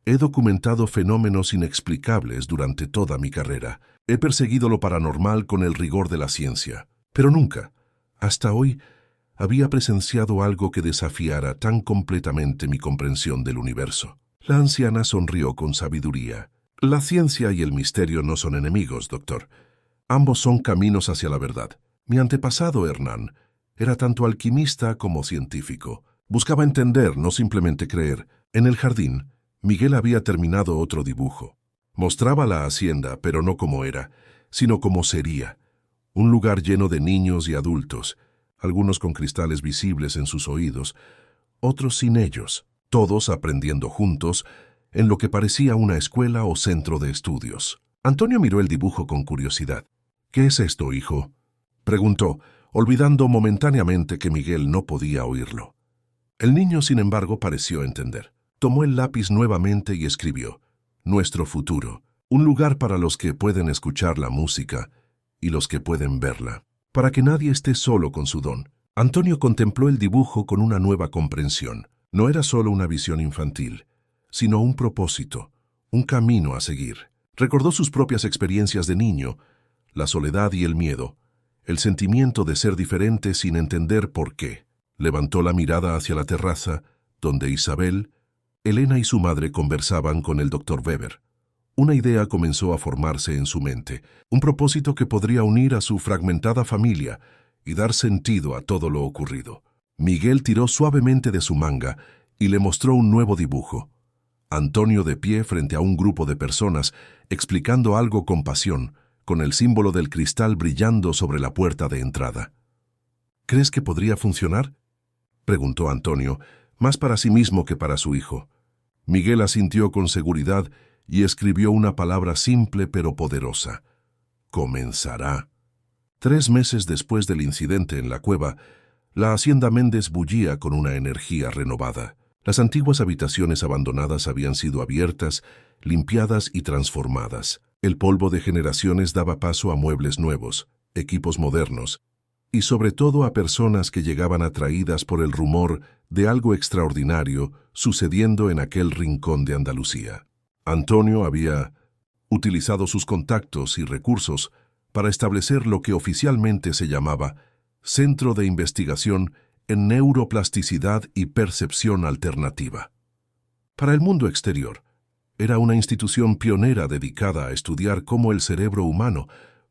«he documentado fenómenos inexplicables durante toda mi carrera. He perseguido lo paranormal con el rigor de la ciencia, pero nunca, hasta hoy, había presenciado algo que desafiara tan completamente mi comprensión del universo». La anciana sonrió con sabiduría. «La ciencia y el misterio no son enemigos, doctor. Ambos son caminos hacia la verdad. Mi antepasado, Hernán, era tanto alquimista como científico. Buscaba entender, no simplemente creer. En el jardín, Miguel había terminado otro dibujo. Mostraba la hacienda, pero no como era, sino como sería. Un lugar lleno de niños y adultos, algunos con cristales visibles en sus oídos, otros sin ellos, todos aprendiendo juntos, en lo que parecía una escuela o centro de estudios. Antonio miró el dibujo con curiosidad. «¿Qué es esto, hijo?», preguntó, olvidando momentáneamente que Miguel no podía oírlo. El niño, sin embargo, pareció entender. Tomó el lápiz nuevamente y escribió: «Nuestro futuro, un lugar para los que pueden escuchar la música y los que pueden verla, para que nadie esté solo con su don». Antonio contempló el dibujo con una nueva comprensión. No era solo una visión infantil, sino un propósito, un camino a seguir. Recordó sus propias experiencias de niño, la soledad y el miedo, el sentimiento de ser diferente sin entender por qué. Levantó la mirada hacia la terraza, donde Isabel, Elena y su madre conversaban con el doctor Weber. Una idea comenzó a formarse en su mente, un propósito que podría unir a su fragmentada familia y dar sentido a todo lo ocurrido. Miguel tiró suavemente de su manga y le mostró un nuevo dibujo. Antonio de pie frente a un grupo de personas, explicando algo con pasión, con el símbolo del cristal brillando sobre la puerta de entrada. «¿Crees que podría funcionar?», preguntó Antonio, más para sí mismo que para su hijo. Miguel asintió con seguridad y escribió una palabra simple pero poderosa: «Comenzará». 3 meses después del incidente en la cueva, la hacienda Méndez bullía con una energía renovada. Las antiguas habitaciones abandonadas habían sido abiertas, limpiadas y transformadas. El polvo de generaciones daba paso a muebles nuevos, equipos modernos, y sobre todo a personas que llegaban atraídas por el rumor de algo extraordinario sucediendo en aquel rincón de Andalucía. Antonio había utilizado sus contactos y recursos para establecer lo que oficialmente se llamaba Centro de Investigación en Neuroplasticidad y Percepción Alternativa. Para el mundo exterior, era una institución pionera dedicada a estudiar cómo el cerebro humano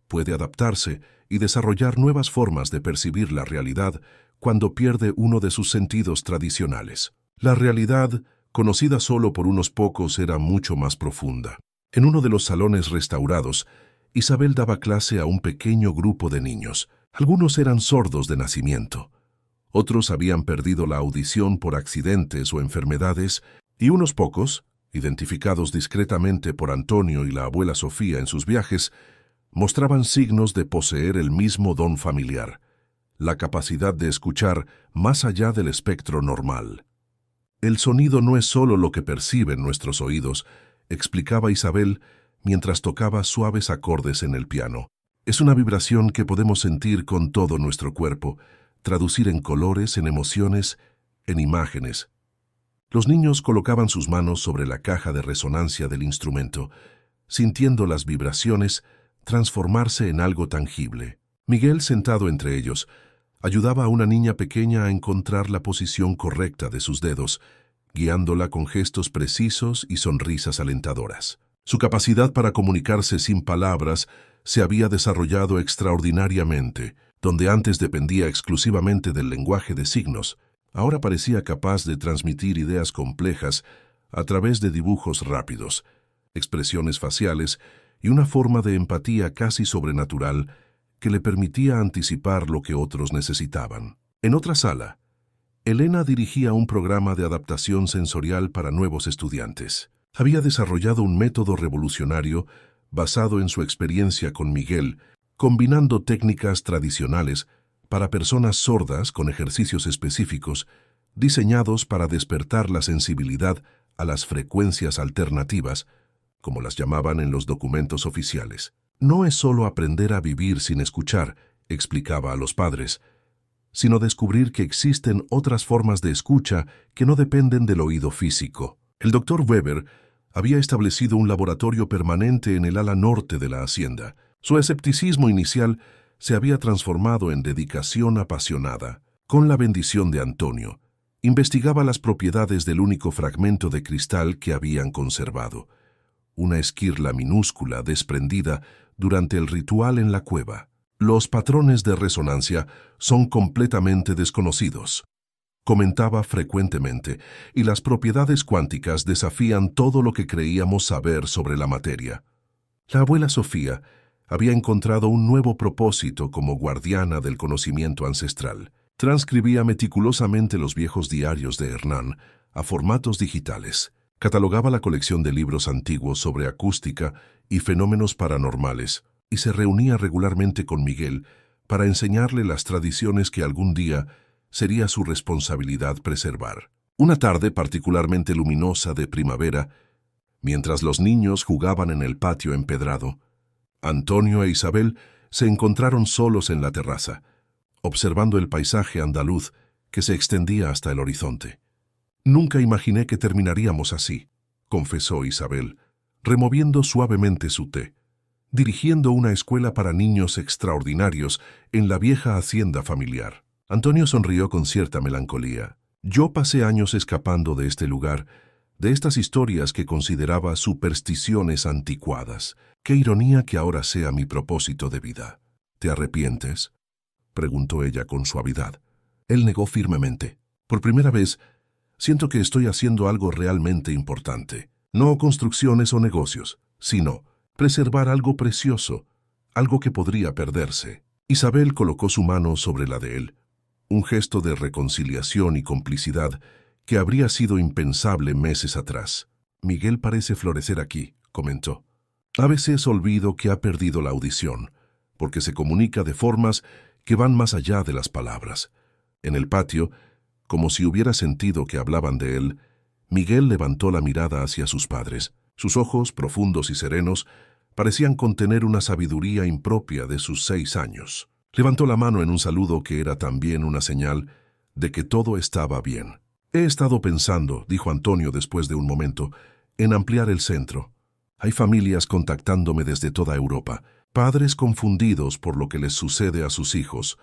puede adaptarse y desarrollar nuevas formas de percibir la realidad cuando pierde uno de sus sentidos tradicionales. La realidad, conocida solo por unos pocos, era mucho más profunda. En uno de los salones restaurados, Isabel daba clase a un pequeño grupo de niños. Algunos eran sordos de nacimiento, otros habían perdido la audición por accidentes o enfermedades, y unos pocos, identificados discretamente por Antonio y la abuela Sofía en sus viajes, mostraban signos de poseer el mismo don familiar, la capacidad de escuchar más allá del espectro normal. El sonido no es solo lo que perciben nuestros oídos, explicaba Isabel mientras tocaba suaves acordes en el piano. Es una vibración que podemos sentir con todo nuestro cuerpo, traducir en colores, en emociones, en imágenes. Los niños colocaban sus manos sobre la caja de resonancia del instrumento, sintiendo las vibraciones transformarse en algo tangible. Miguel, sentado entre ellos, ayudaba a una niña pequeña a encontrar la posición correcta de sus dedos, guiándola con gestos precisos y sonrisas alentadoras. Su capacidad para comunicarse sin palabras se había desarrollado extraordinariamente. Donde antes dependía exclusivamente del lenguaje de signos, ahora parecía capaz de transmitir ideas complejas a través de dibujos rápidos, expresiones faciales y una forma de empatía casi sobrenatural que le permitía anticipar lo que otros necesitaban. En otra sala, Elena dirigía un programa de adaptación sensorial para nuevos estudiantes. Había desarrollado un método revolucionario basado en su experiencia con Miguel, combinando técnicas tradicionales para personas sordas con ejercicios específicos diseñados para despertar la sensibilidad a las frecuencias alternativas, como las llamaban en los documentos oficiales. No es solo aprender a vivir sin escuchar, explicaba a los padres, sino descubrir que existen otras formas de escucha que no dependen del oído físico. El doctor Weber había establecido un laboratorio permanente en el ala norte de la hacienda. Su escepticismo inicial se había transformado en dedicación apasionada. Con la bendición de Antonio, investigaba las propiedades del único fragmento de cristal que habían conservado, una esquirla minúscula desprendida durante el ritual en la cueva. Los patrones de resonancia son completamente desconocidos, comentaba frecuentemente, y las propiedades cuánticas desafían todo lo que creíamos saber sobre la materia. La abuela Sofía había encontrado un nuevo propósito como guardiana del conocimiento ancestral. Transcribía meticulosamente los viejos diarios de Hernán a formatos digitales. Catalogaba la colección de libros antiguos sobre acústica y fenómenos paranormales y se reunía regularmente con Miguel para enseñarle las tradiciones que algún día sería su responsabilidad preservar. Una tarde particularmente luminosa de primavera, mientras los niños jugaban en el patio empedrado, Antonio e Isabel se encontraron solos en la terraza, observando el paisaje andaluz que se extendía hasta el horizonte. «Nunca imaginé que terminaríamos así», confesó Isabel, removiendo suavemente su té, dirigiendo una escuela para niños extraordinarios en la vieja hacienda familiar. Antonio sonrió con cierta melancolía. «Yo pasé años escapando de este lugar, de estas historias que consideraba supersticiones anticuadas. Qué ironía que ahora sea mi propósito de vida». «¿Te arrepientes?», preguntó ella con suavidad. Él negó firmemente. «Por primera vez, siento que estoy haciendo algo realmente importante. No construcciones o negocios, sino preservar algo precioso, algo que podría perderse». Isabel colocó su mano sobre la de él, un gesto de reconciliación y complicidad que habría sido impensable meses atrás. «Miguel parece florecer aquí», comentó. «A veces olvido que ha perdido la audición, porque se comunica de formas que van más allá de las palabras». En el patio, como si hubiera sentido que hablaban de él, Miguel levantó la mirada hacia sus padres. Sus ojos, profundos y serenos, parecían contener una sabiduría impropia de sus 6 años. Levantó la mano en un saludo que era también una señal de que todo estaba bien. «He estado pensando», dijo Antonio después de un momento, «en ampliar el centro. Hay familias contactándome desde toda Europa, padres confundidos por lo que les sucede a sus hijos,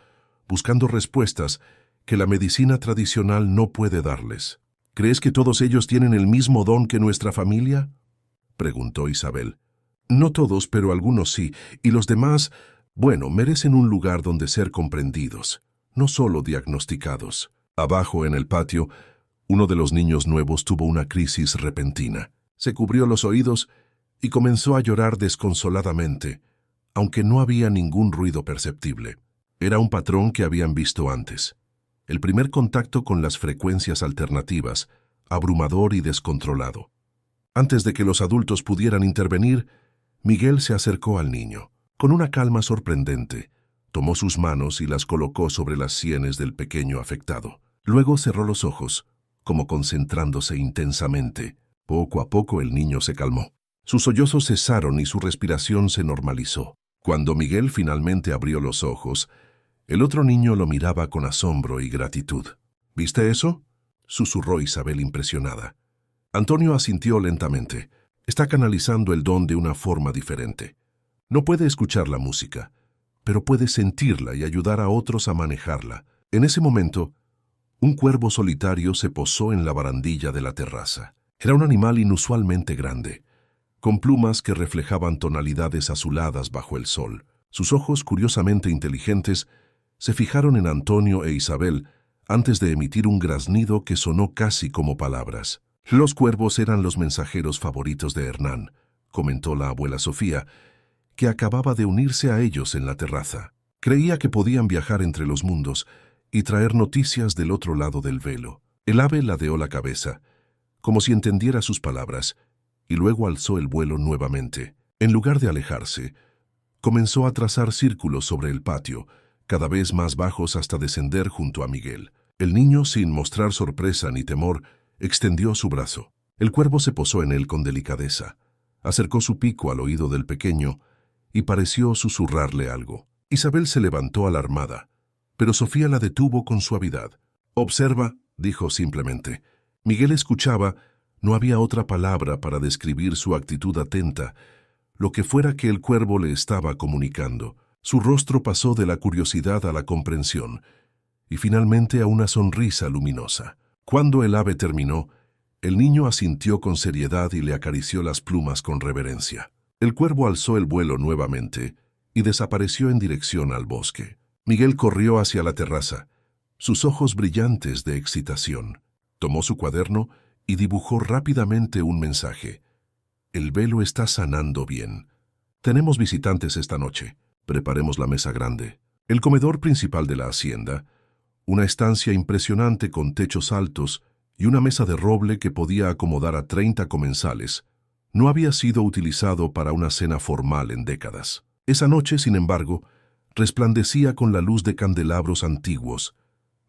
buscando respuestas que la medicina tradicional no puede darles. ¿Crees que todos ellos tienen el mismo don que nuestra familia?, preguntó Isabel. No todos, pero algunos sí, y los demás, bueno, merecen un lugar donde ser comprendidos, no solo diagnosticados. Abajo, en el patio, uno de los niños nuevos tuvo una crisis repentina. Se cubrió los oídos y comenzó a llorar desconsoladamente, aunque no había ningún ruido perceptible. Era un patrón que habían visto antes. El primer contacto con las frecuencias alternativas, abrumador y descontrolado. Antes de que los adultos pudieran intervenir, Miguel se acercó al niño. Con una calma sorprendente, tomó sus manos y las colocó sobre las sienes del pequeño afectado. Luego cerró los ojos, como concentrándose intensamente. Poco a poco el niño se calmó. Sus sollozos cesaron y su respiración se normalizó. Cuando Miguel finalmente abrió los ojos, el otro niño lo miraba con asombro y gratitud. ¿Viste eso?, susurró Isabel impresionada. Antonio asintió lentamente. Está canalizando el don de una forma diferente. No puede escuchar la música, pero puede sentirla y ayudar a otros a manejarla. En ese momento, un cuervo solitario se posó en la barandilla de la terraza. Era un animal inusualmente grande, con plumas que reflejaban tonalidades azuladas bajo el sol. Sus ojos, curiosamente inteligentes, se fijaron en Antonio e Isabel antes de emitir un graznido que sonó casi como palabras. Los cuervos eran los mensajeros favoritos de Hernán, comentó la abuela Sofía, que acababa de unirse a ellos en la terraza. Creía que podían viajar entre los mundos y traer noticias del otro lado del velo. El ave ladeó la cabeza, como si entendiera sus palabras, y luego alzó el vuelo nuevamente. En lugar de alejarse, comenzó a trazar círculos sobre el patio, cada vez más bajos hasta descender junto a Miguel. El niño, sin mostrar sorpresa ni temor, extendió su brazo. El cuervo se posó en él con delicadeza, acercó su pico al oído del pequeño y pareció susurrarle algo. Isabel se levantó alarmada, pero Sofía la detuvo con suavidad. «Observa», dijo simplemente. Miguel escuchaba, no había otra palabra para describir su actitud atenta, lo que fuera que el cuervo le estaba comunicando. Su rostro pasó de la curiosidad a la comprensión, y finalmente a una sonrisa luminosa. Cuando el ave terminó, el niño asintió con seriedad y le acarició las plumas con reverencia. El cuervo alzó el vuelo nuevamente y desapareció en dirección al bosque. Miguel corrió hacia la terraza, sus ojos brillantes de excitación. Tomó su cuaderno y dibujó rápidamente un mensaje. «El velo está sanando bien. Tenemos visitantes esta noche. Preparemos la mesa grande». El comedor principal de la hacienda, una estancia impresionante con techos altos y una mesa de roble que podía acomodar a 30 comensales, no había sido utilizado para una cena formal en décadas. Esa noche, sin embargo, resplandecía con la luz de candelabros antiguos,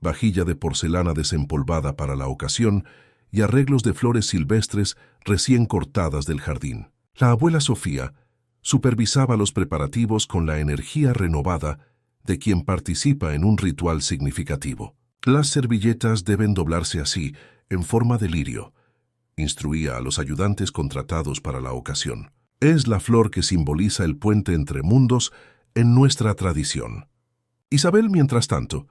vajilla de porcelana desempolvada para la ocasión y arreglos de flores silvestres recién cortadas del jardín. La abuela Sofía supervisaba los preparativos con la energía renovada de quien participa en un ritual significativo. «Las servilletas deben doblarse así, en forma de lirio», instruía a los ayudantes contratados para la ocasión. «Es la flor que simboliza el puente entre mundos en nuestra tradición». Isabel, mientras tanto,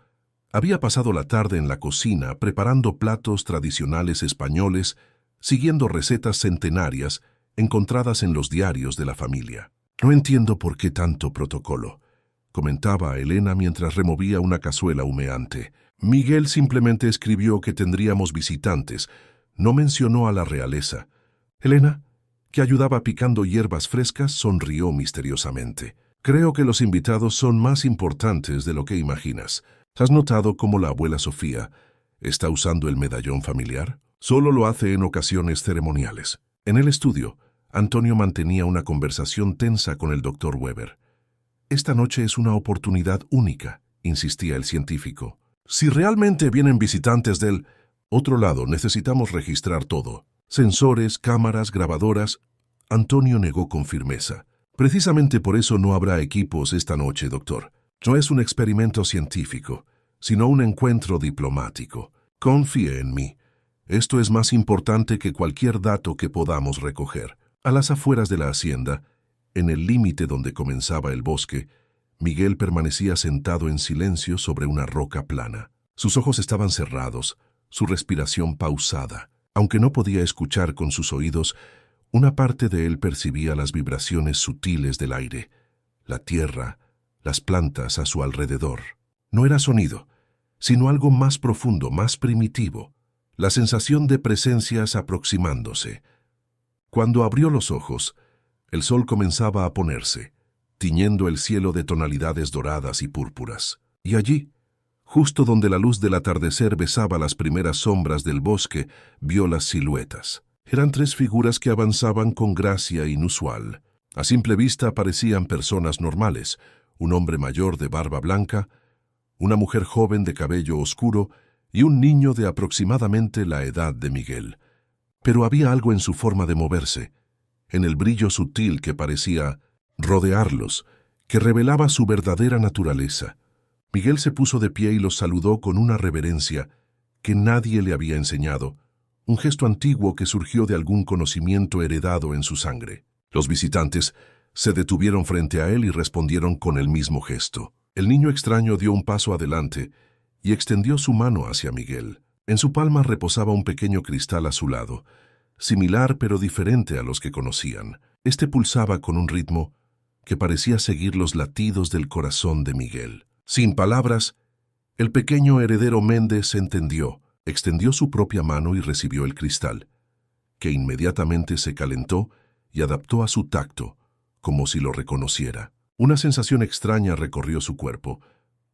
había pasado la tarde en la cocina preparando platos tradicionales españoles, siguiendo recetas centenarias encontradas en los diarios de la familia. «No entiendo por qué tanto protocolo», comentaba a Elena mientras removía una cazuela humeante. «Miguel simplemente escribió que tendríamos visitantes, no mencionó a la realeza». Elena, que ayudaba picando hierbas frescas, sonrió misteriosamente. «Creo que los invitados son más importantes de lo que imaginas. ¿Has notado cómo la abuela Sofía está usando el medallón familiar? Solo lo hace en ocasiones ceremoniales». En el estudio, Antonio mantenía una conversación tensa con el doctor Weber. «Esta noche es una oportunidad única», insistía el científico. «Si realmente vienen visitantes del otro lado, necesitamos registrar todo. Sensores, cámaras, grabadoras». Antonio negó con firmeza. «Precisamente por eso no habrá equipos esta noche, doctor. No es un experimento científico, sino un encuentro diplomático. Confíe en mí. Esto es más importante que cualquier dato que podamos recoger». A las afueras de la hacienda, en el límite donde comenzaba el bosque, Miguel permanecía sentado en silencio sobre una roca plana. Sus ojos estaban cerrados, su respiración pausada. Aunque no podía escuchar con sus oídos, una parte de él percibía las vibraciones sutiles del aire, la tierra, las plantas a su alrededor. No era sonido, sino algo más profundo, más primitivo, la sensación de presencias aproximándose. Cuando abrió los ojos, el sol comenzaba a ponerse, tiñendo el cielo de tonalidades doradas y púrpuras. Y allí, justo donde la luz del atardecer besaba las primeras sombras del bosque, vio las siluetas. Eran 3 figuras que avanzaban con gracia inusual. A simple vista parecían personas normales: un hombre mayor de barba blanca, una mujer joven de cabello oscuro y un niño de aproximadamente la edad de Miguel. Pero había algo en su forma de moverse, en el brillo sutil que parecía rodearlos, que revelaba su verdadera naturaleza. Miguel se puso de pie y los saludó con una reverencia que nadie le había enseñado, un gesto antiguo que surgió de algún conocimiento heredado en su sangre. Los visitantes se detuvieron frente a él y respondieron con el mismo gesto. El niño extraño dio un paso adelante y extendió su mano hacia Miguel. En su palma reposaba un pequeño cristal azulado, similar pero diferente a los que conocían. Este pulsaba con un ritmo que parecía seguir los latidos del corazón de Miguel. Sin palabras, el pequeño heredero Méndez entendió, extendió su propia mano y recibió el cristal, que inmediatamente se calentó y adaptó a su tacto, como si lo reconociera. Una sensación extraña recorrió su cuerpo.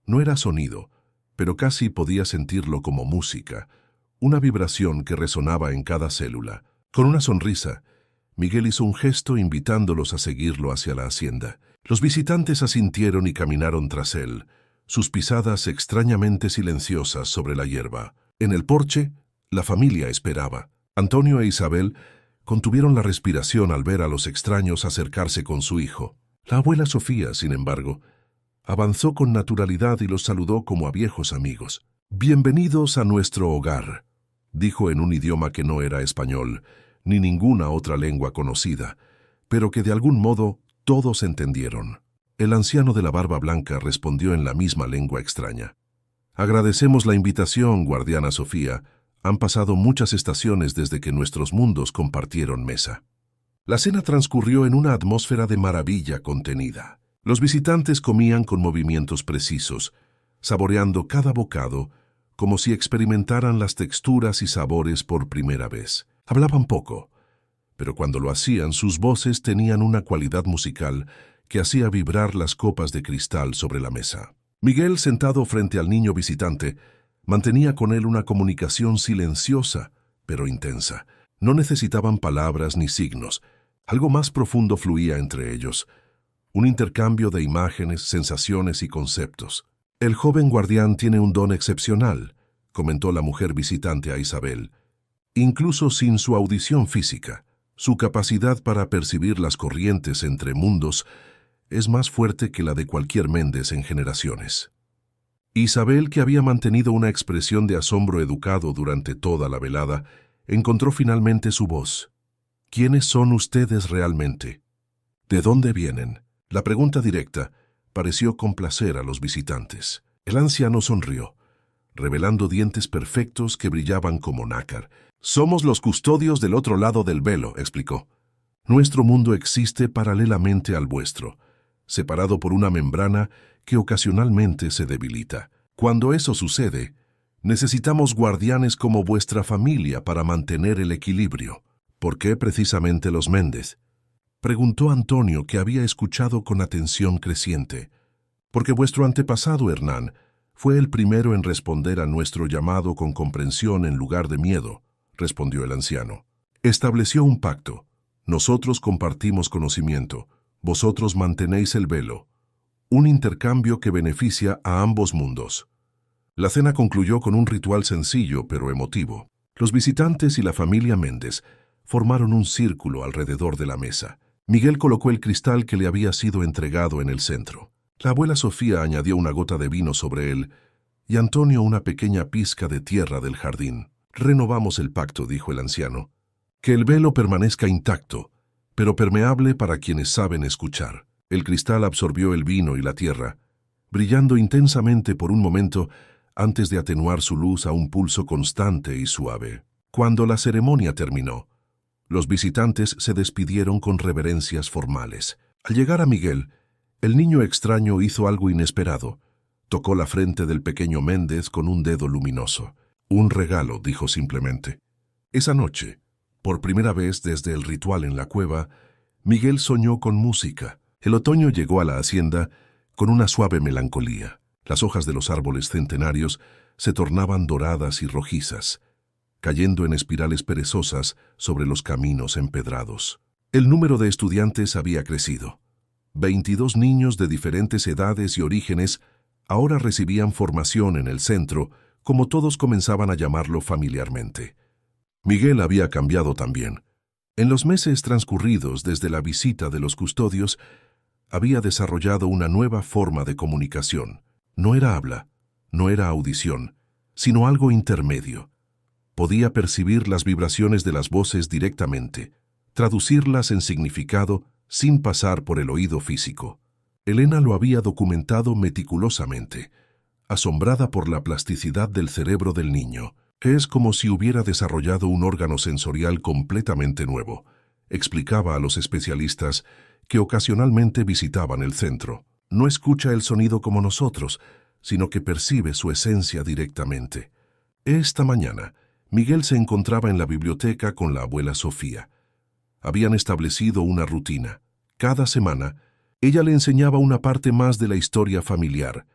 No era sonido, pero casi podía sentirlo como música, una vibración que resonaba en cada célula. Con una sonrisa, Miguel hizo un gesto invitándolos a seguirlo hacia la hacienda. Los visitantes asintieron y caminaron tras él, sus pisadas extrañamente silenciosas sobre la hierba. En el porche, la familia esperaba. Antonio e Isabel contuvieron la respiración al ver a los extraños acercarse con su hijo. La abuela Sofía, sin embargo, avanzó con naturalidad y los saludó como a viejos amigos. «Bienvenidos a nuestro hogar», dijo en un idioma que no era español, ni ninguna otra lengua conocida, pero que de algún modo todos entendieron. El anciano de la barba blanca respondió en la misma lengua extraña. «Agradecemos la invitación, guardiana Sofía. Han pasado muchas estaciones desde que nuestros mundos compartieron mesa». La cena transcurrió en una atmósfera de maravilla contenida. Los visitantes comían con movimientos precisos, saboreando cada bocado, como si experimentaran las texturas y sabores por primera vez. Hablaban poco, pero cuando lo hacían, sus voces tenían una cualidad musical que hacía vibrar las copas de cristal sobre la mesa. Miguel, sentado frente al niño visitante, mantenía con él una comunicación silenciosa, pero intensa. No necesitaban palabras ni signos. Algo más profundo fluía entre ellos, un intercambio de imágenes, sensaciones y conceptos. «El joven guardián tiene un don excepcional», comentó la mujer visitante a Isabel. «Incluso sin su audición física, su capacidad para percibir las corrientes entre mundos es más fuerte que la de cualquier Méndez en generaciones». Isabel, que había mantenido una expresión de asombro educado durante toda la velada, encontró finalmente su voz. «¿Quiénes son ustedes realmente? ¿De dónde vienen?». La pregunta directa pareció complacer a los visitantes. El anciano sonrió, revelando dientes perfectos que brillaban como nácar. «Somos los custodios del otro lado del velo», explicó. «Nuestro mundo existe paralelamente al vuestro, separado por una membrana que ocasionalmente se debilita. Cuando eso sucede, necesitamos guardianes como vuestra familia para mantener el equilibrio». «¿Por qué precisamente los Méndez?», preguntó Antonio, que había escuchado con atención creciente. «Porque vuestro antepasado, Hernán, fue el primero en responder a nuestro llamado con comprensión en lugar de miedo», respondió el anciano. «Estableció un pacto. Nosotros compartimos conocimiento. Vosotros mantenéis el velo. Un intercambio que beneficia a ambos mundos». La cena concluyó con un ritual sencillo pero emotivo. Los visitantes y la familia Méndez formaron un círculo alrededor de la mesa. Miguel colocó el cristal que le había sido entregado en el centro. La abuela Sofía añadió una gota de vino sobre él y Antonio una pequeña pizca de tierra del jardín. «Renovamos el pacto», dijo el anciano. «Que el velo permanezca intacto, pero permeable para quienes saben escuchar. El cristal absorbió el vino y la tierra, brillando intensamente por un momento antes de atenuar su luz a un pulso constante y suave. Cuando la ceremonia terminó, los visitantes se despidieron con reverencias formales. Al llegar a Miguel, el niño extraño hizo algo inesperado. Tocó la frente del pequeño Méndez con un dedo luminoso. Un regalo, dijo simplemente. Esa noche, por primera vez desde el ritual en la cueva, Miguel soñó con música. El otoño llegó a la hacienda con una suave melancolía. Las hojas de los árboles centenarios se tornaban doradas y rojizas, cayendo en espirales perezosas sobre los caminos empedrados. El número de estudiantes había crecido. 22 niños de diferentes edades y orígenes ahora recibían formación en el centro, como todos comenzaban a llamarlo familiarmente. Miguel había cambiado también. En los meses transcurridos desde la visita de los custodios, había desarrollado una nueva forma de comunicación. No era habla, no era audición, sino algo intermedio. Podía percibir las vibraciones de las voces directamente, traducirlas en significado sin pasar por el oído físico. Elena lo había documentado meticulosamente, asombrada por la plasticidad del cerebro del niño. Es como si hubiera desarrollado un órgano sensorial completamente nuevo, explicaba a los especialistas que ocasionalmente visitaban el centro. No escucha el sonido como nosotros, sino que percibe su esencia directamente. Esta mañana, Miguel se encontraba en la biblioteca con la abuela Sofía. Habían establecido una rutina. Cada semana, ella le enseñaba una parte más de la historia familiar,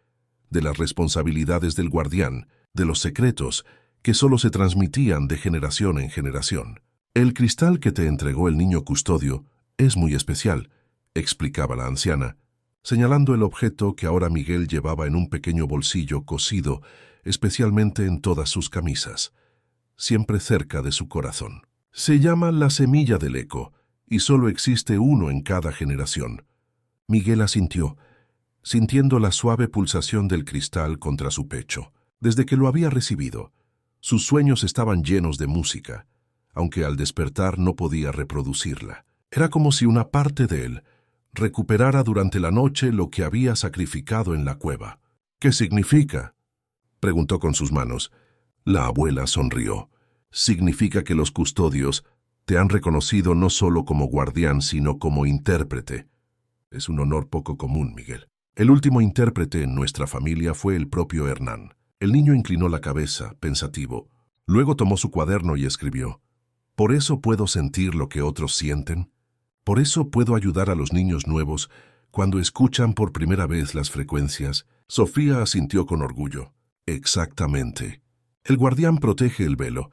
de las responsabilidades del guardián, de los secretos que solo se transmitían de generación en generación. El cristal que te entregó el niño custodio es muy especial, explicaba la anciana, señalando el objeto que ahora Miguel llevaba en un pequeño bolsillo cosido especialmente en todas sus camisas, siempre cerca de su corazón. Se llama la semilla del eco, y solo existe uno en cada generación. Miguel asintió, sintiendo la suave pulsación del cristal contra su pecho. Desde que lo había recibido, sus sueños estaban llenos de música, aunque al despertar no podía reproducirla. Era como si una parte de él recuperara durante la noche lo que había sacrificado en la cueva. ¿Qué significa?, preguntó con sus manos. La abuela sonrió. Significa que los custodios te han reconocido no solo como guardián, sino como intérprete. Es un honor poco común, Miguel. El último intérprete en nuestra familia fue el propio Hernán. El niño inclinó la cabeza, pensativo. Luego tomó su cuaderno y escribió: «Por eso puedo sentir lo que otros sienten. Por eso puedo ayudar a los niños nuevos cuando escuchan por primera vez las frecuencias». Sofía asintió con orgullo. Exactamente. El guardián protege el velo,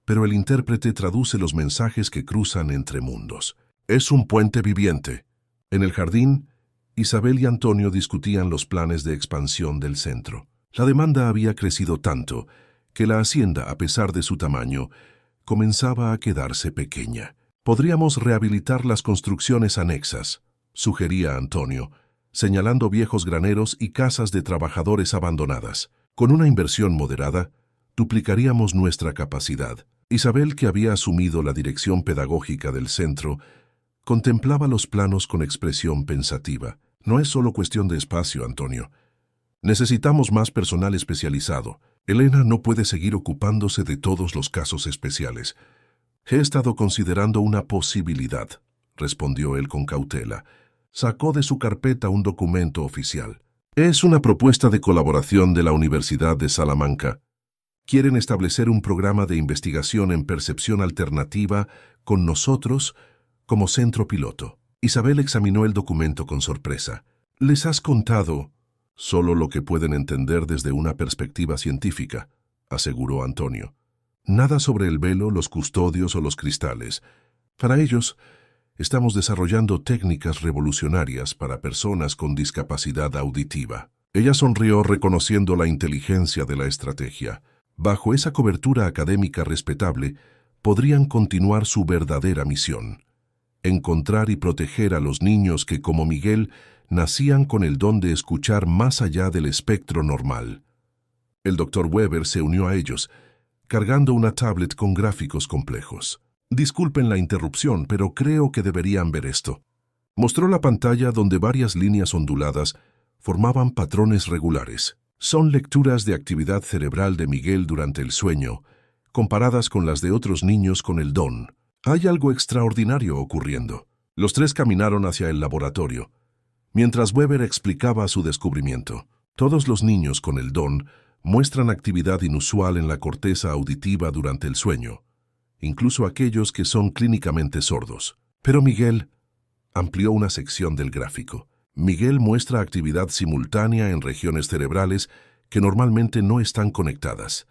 pero el intérprete traduce los mensajes que cruzan entre mundos. Es un puente viviente. En el jardín, Isabel y Antonio discutían los planes de expansión del centro. La demanda había crecido tanto que la hacienda, a pesar de su tamaño, comenzaba a quedarse pequeña. Podríamos rehabilitar las construcciones anexas, sugería Antonio, señalando viejos graneros y casas de trabajadores abandonadas. Con una inversión moderada, duplicaríamos nuestra capacidad. Isabel, que había asumido la dirección pedagógica del centro, contemplaba los planos con expresión pensativa. No es solo cuestión de espacio, Antonio. Necesitamos más personal especializado. Elena no puede seguir ocupándose de todos los casos especiales. He estado considerando una posibilidad, respondió él con cautela. Sacó de su carpeta un documento oficial. Es una propuesta de colaboración de la Universidad de Salamanca. Quieren establecer un programa de investigación en percepción alternativa con nosotros como centro piloto. Isabel examinó el documento con sorpresa. «Les has contado solo lo que pueden entender desde una perspectiva científica», aseguró Antonio. «Nada sobre el velo, los custodios o los cristales. Para ellos, estamos desarrollando técnicas revolucionarias para personas con discapacidad auditiva». Ella sonrió reconociendo la inteligencia de la estrategia. Bajo esa cobertura académica respetable, podrían continuar su verdadera misión: encontrar y proteger a los niños que, como Miguel, nacían con el don de escuchar más allá del espectro normal. El Dr. Weber se unió a ellos, cargando una tablet con gráficos complejos. Disculpen la interrupción, pero creo que deberían ver esto. Mostró la pantalla donde varias líneas onduladas formaban patrones regulares. Son lecturas de actividad cerebral de Miguel durante el sueño, comparadas con las de otros niños con el don. Hay algo extraordinario ocurriendo. Los tres caminaron hacia el laboratorio, mientras Weber explicaba su descubrimiento. Todos los niños con el don muestran actividad inusual en la corteza auditiva durante el sueño, incluso aquellos que son clínicamente sordos. Pero Miguel amplió una sección del gráfico. Miguel muestra actividad simultánea en regiones cerebrales que normalmente no están conectadas.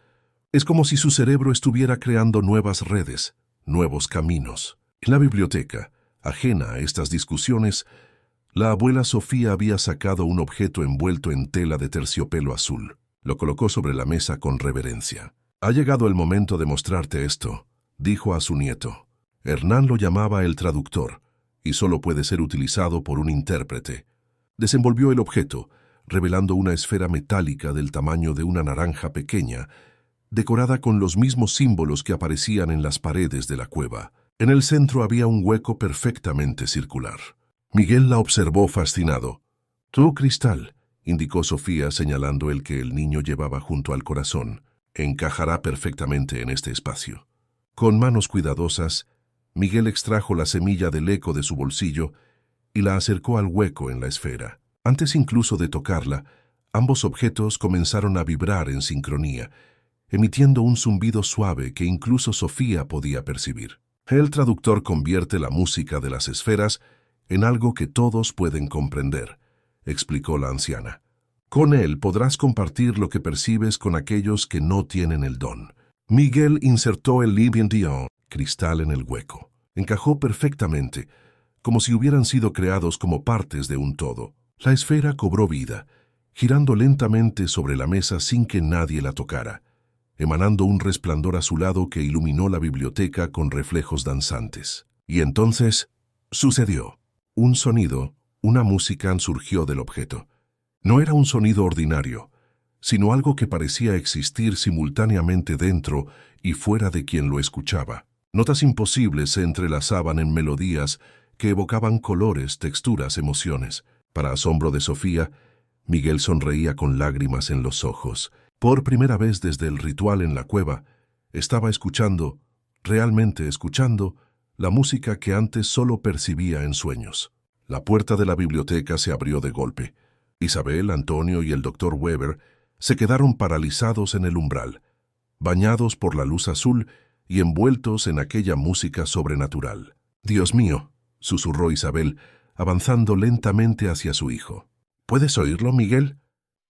Es como si su cerebro estuviera creando nuevas redes, nuevos caminos. En la biblioteca, ajena a estas discusiones, la abuela Sofía había sacado un objeto envuelto en tela de terciopelo azul. Lo colocó sobre la mesa con reverencia. «Ha llegado el momento de mostrarte esto», dijo a su nieto. Hernán lo llamaba el traductor, y solo puede ser utilizado por un intérprete. Desenvolvió el objeto, revelando una esfera metálica del tamaño de una naranja pequeña, decorada con los mismos símbolos que aparecían en las paredes de la cueva. En el centro había un hueco perfectamente circular. Miguel la observó fascinado. «Tu cristal», indicó Sofía señalando el que el niño llevaba junto al corazón, «encajará perfectamente en este espacio». Con manos cuidadosas, Miguel extrajo la semilla del eco de su bolsillo y la acercó al hueco en la esfera. Antes incluso de tocarla, ambos objetos comenzaron a vibrar en sincronía, emitiendo un zumbido suave que incluso Sofía podía percibir. El traductor convierte la música de las esferas en algo que todos pueden comprender, explicó la anciana. Con él podrás compartir lo que percibes con aquellos que no tienen el don. Miguel insertó el Living Dion, cristal, en el hueco. Encajó perfectamente, como si hubieran sido creados como partes de un todo. La esfera cobró vida, girando lentamente sobre la mesa sin que nadie la tocara, emanando un resplandor azulado que iluminó la biblioteca con reflejos danzantes. Y entonces sucedió. Un sonido, una música surgió del objeto. No era un sonido ordinario, sino algo que parecía existir simultáneamente dentro y fuera de quien lo escuchaba. Notas imposibles se entrelazaban en melodías que evocaban colores, texturas, emociones. Para asombro de Sofía, Miguel sonreía con lágrimas en los ojos. Por primera vez desde el ritual en la cueva, estaba escuchando, realmente escuchando, la música que antes solo percibía en sueños. La puerta de la biblioteca se abrió de golpe. Isabel, Antonio y el doctor Weber se quedaron paralizados en el umbral, bañados por la luz azul y envueltos en aquella música sobrenatural. «Dios mío», susurró Isabel, avanzando lentamente hacia su hijo. «¿Puedes oírlo, Miguel?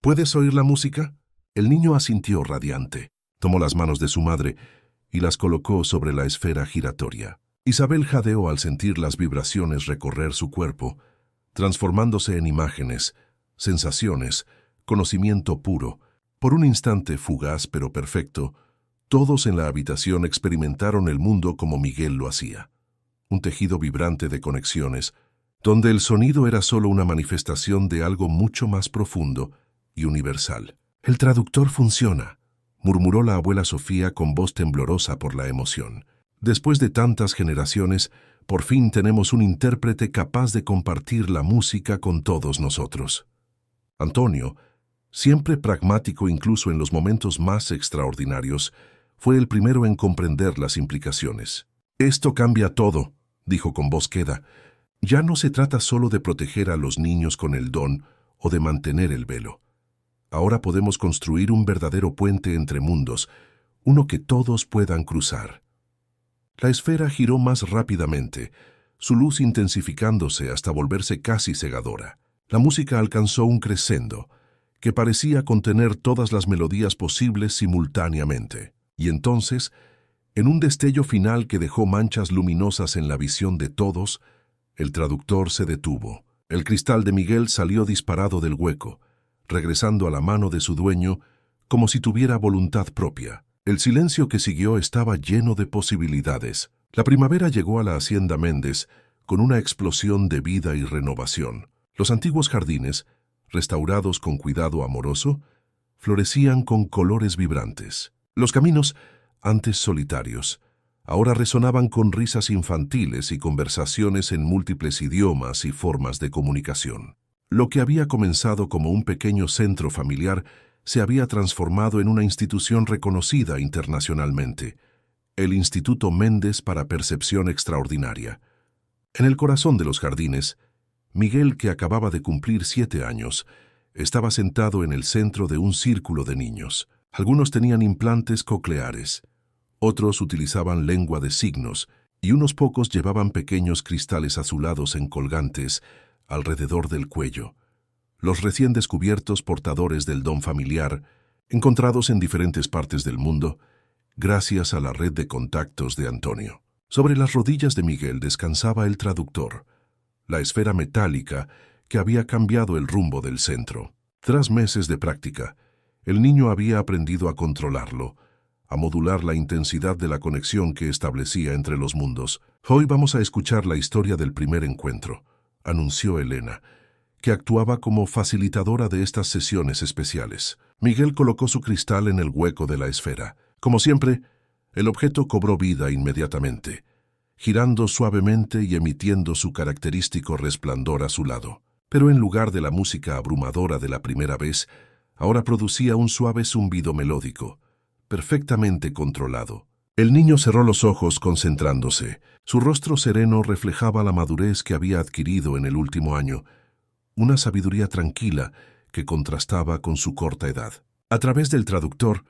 ¿Puedes oír la música?» El niño asintió radiante. Tomó las manos de su madre y las colocó sobre la esfera giratoria. Isabel jadeó al sentir las vibraciones recorrer su cuerpo, transformándose en imágenes, sensaciones, conocimiento puro. Por un instante fugaz pero perfecto, todos en la habitación experimentaron el mundo como Miguel lo hacía. Un tejido vibrante de conexiones, donde el sonido era solo una manifestación de algo mucho más profundo y universal. «El traductor funciona», murmuró la abuela Sofía con voz temblorosa por la emoción. «Después de tantas generaciones, por fin tenemos un intérprete capaz de compartir la música con todos nosotros». Antonio, siempre pragmático incluso en los momentos más extraordinarios, fue el primero en comprender las implicaciones. «Esto cambia todo», dijo con voz queda. «Ya no se trata solo de proteger a los niños con el don o de mantener el velo. Ahora podemos construir un verdadero puente entre mundos, uno que todos puedan cruzar». La esfera giró más rápidamente, su luz intensificándose hasta volverse casi cegadora. La música alcanzó un crescendo, que parecía contener todas las melodías posibles simultáneamente. Y entonces, en un destello final que dejó manchas luminosas en la visión de todos, el traductor se detuvo. El cristal de Miguel salió disparado del hueco, regresando a la mano de su dueño como si tuviera voluntad propia. El silencio que siguió estaba lleno de posibilidades. La primavera llegó a la hacienda Méndez con una explosión de vida y renovación. Los antiguos jardines, restaurados con cuidado amoroso, florecían con colores vibrantes. Los caminos, antes solitarios, ahora resonaban con risas infantiles y conversaciones en múltiples idiomas y formas de comunicación. Lo que había comenzado como un pequeño centro familiar se había transformado en una institución reconocida internacionalmente, el Instituto Méndez para Percepción Extraordinaria. En el corazón de los jardines, Miguel, que acababa de cumplir 7 años, estaba sentado en el centro de un círculo de niños. Algunos tenían implantes cocleares, otros utilizaban lengua de signos y unos pocos llevaban pequeños cristales azulados en colgantes alrededor del cuello. Los recién descubiertos portadores del don familiar, encontrados en diferentes partes del mundo, gracias a la red de contactos de Antonio. Sobre las rodillas de Miguel descansaba el traductor, la esfera metálica que había cambiado el rumbo del centro. Tras meses de práctica, el niño había aprendido a controlarlo, a modular la intensidad de la conexión que establecía entre los mundos. Hoy vamos a escuchar la historia del primer encuentro, anunció Elena, que actuaba como facilitadora de estas sesiones especiales. Miguel colocó su cristal en el hueco de la esfera. Como siempre, el objeto cobró vida inmediatamente, girando suavemente y emitiendo su característico resplandor azulado. Pero en lugar de la música abrumadora de la primera vez, ahora producía un suave zumbido melódico, perfectamente controlado. El niño cerró los ojos concentrándose. Su rostro sereno reflejaba la madurez que había adquirido en el último año, una sabiduría tranquila que contrastaba con su corta edad. A través del traductor,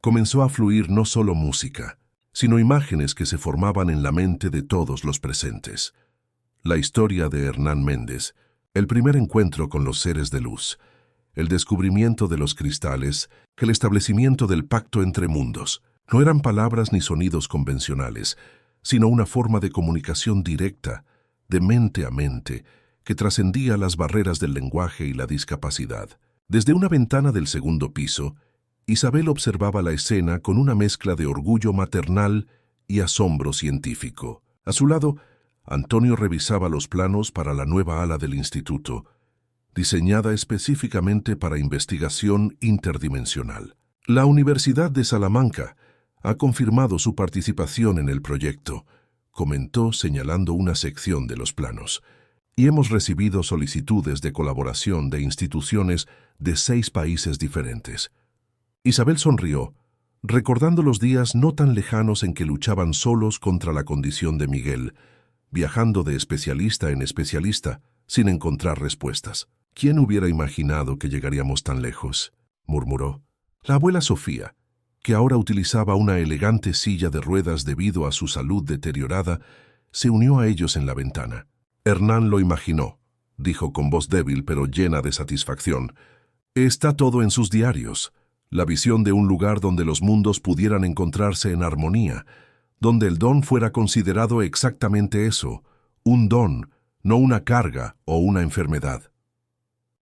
comenzó a fluir no solo música, sino imágenes que se formaban en la mente de todos los presentes. La historia de Hernán Méndez, el primer encuentro con los seres de luz, el descubrimiento de los cristales, el establecimiento del pacto entre mundos, no eran palabras ni sonidos convencionales, sino una forma de comunicación directa, de mente a mente, que trascendía las barreras del lenguaje y la discapacidad. Desde una ventana del segundo piso, Isabel observaba la escena con una mezcla de orgullo maternal y asombro científico. A su lado, Antonio revisaba los planos para la nueva ala del instituto, diseñada específicamente para investigación interdimensional. La Universidad de Salamanca ha confirmado su participación en el proyecto, comentó señalando una sección de los planos, y hemos recibido solicitudes de colaboración de instituciones de 6 países diferentes. Isabel sonrió, recordando los días no tan lejanos en que luchaban solos contra la condición de Miguel, viajando de especialista en especialista, sin encontrar respuestas. ¿Quién hubiera imaginado que llegaríamos tan lejos?, murmuró. La abuela Sofía, que ahora utilizaba una elegante silla de ruedas debido a su salud deteriorada, se unió a ellos en la ventana. Hernán lo imaginó, dijo con voz débil pero llena de satisfacción. Está todo en sus diarios. La visión de un lugar donde los mundos pudieran encontrarse en armonía, donde el don fuera considerado exactamente eso, un don, no una carga o una enfermedad.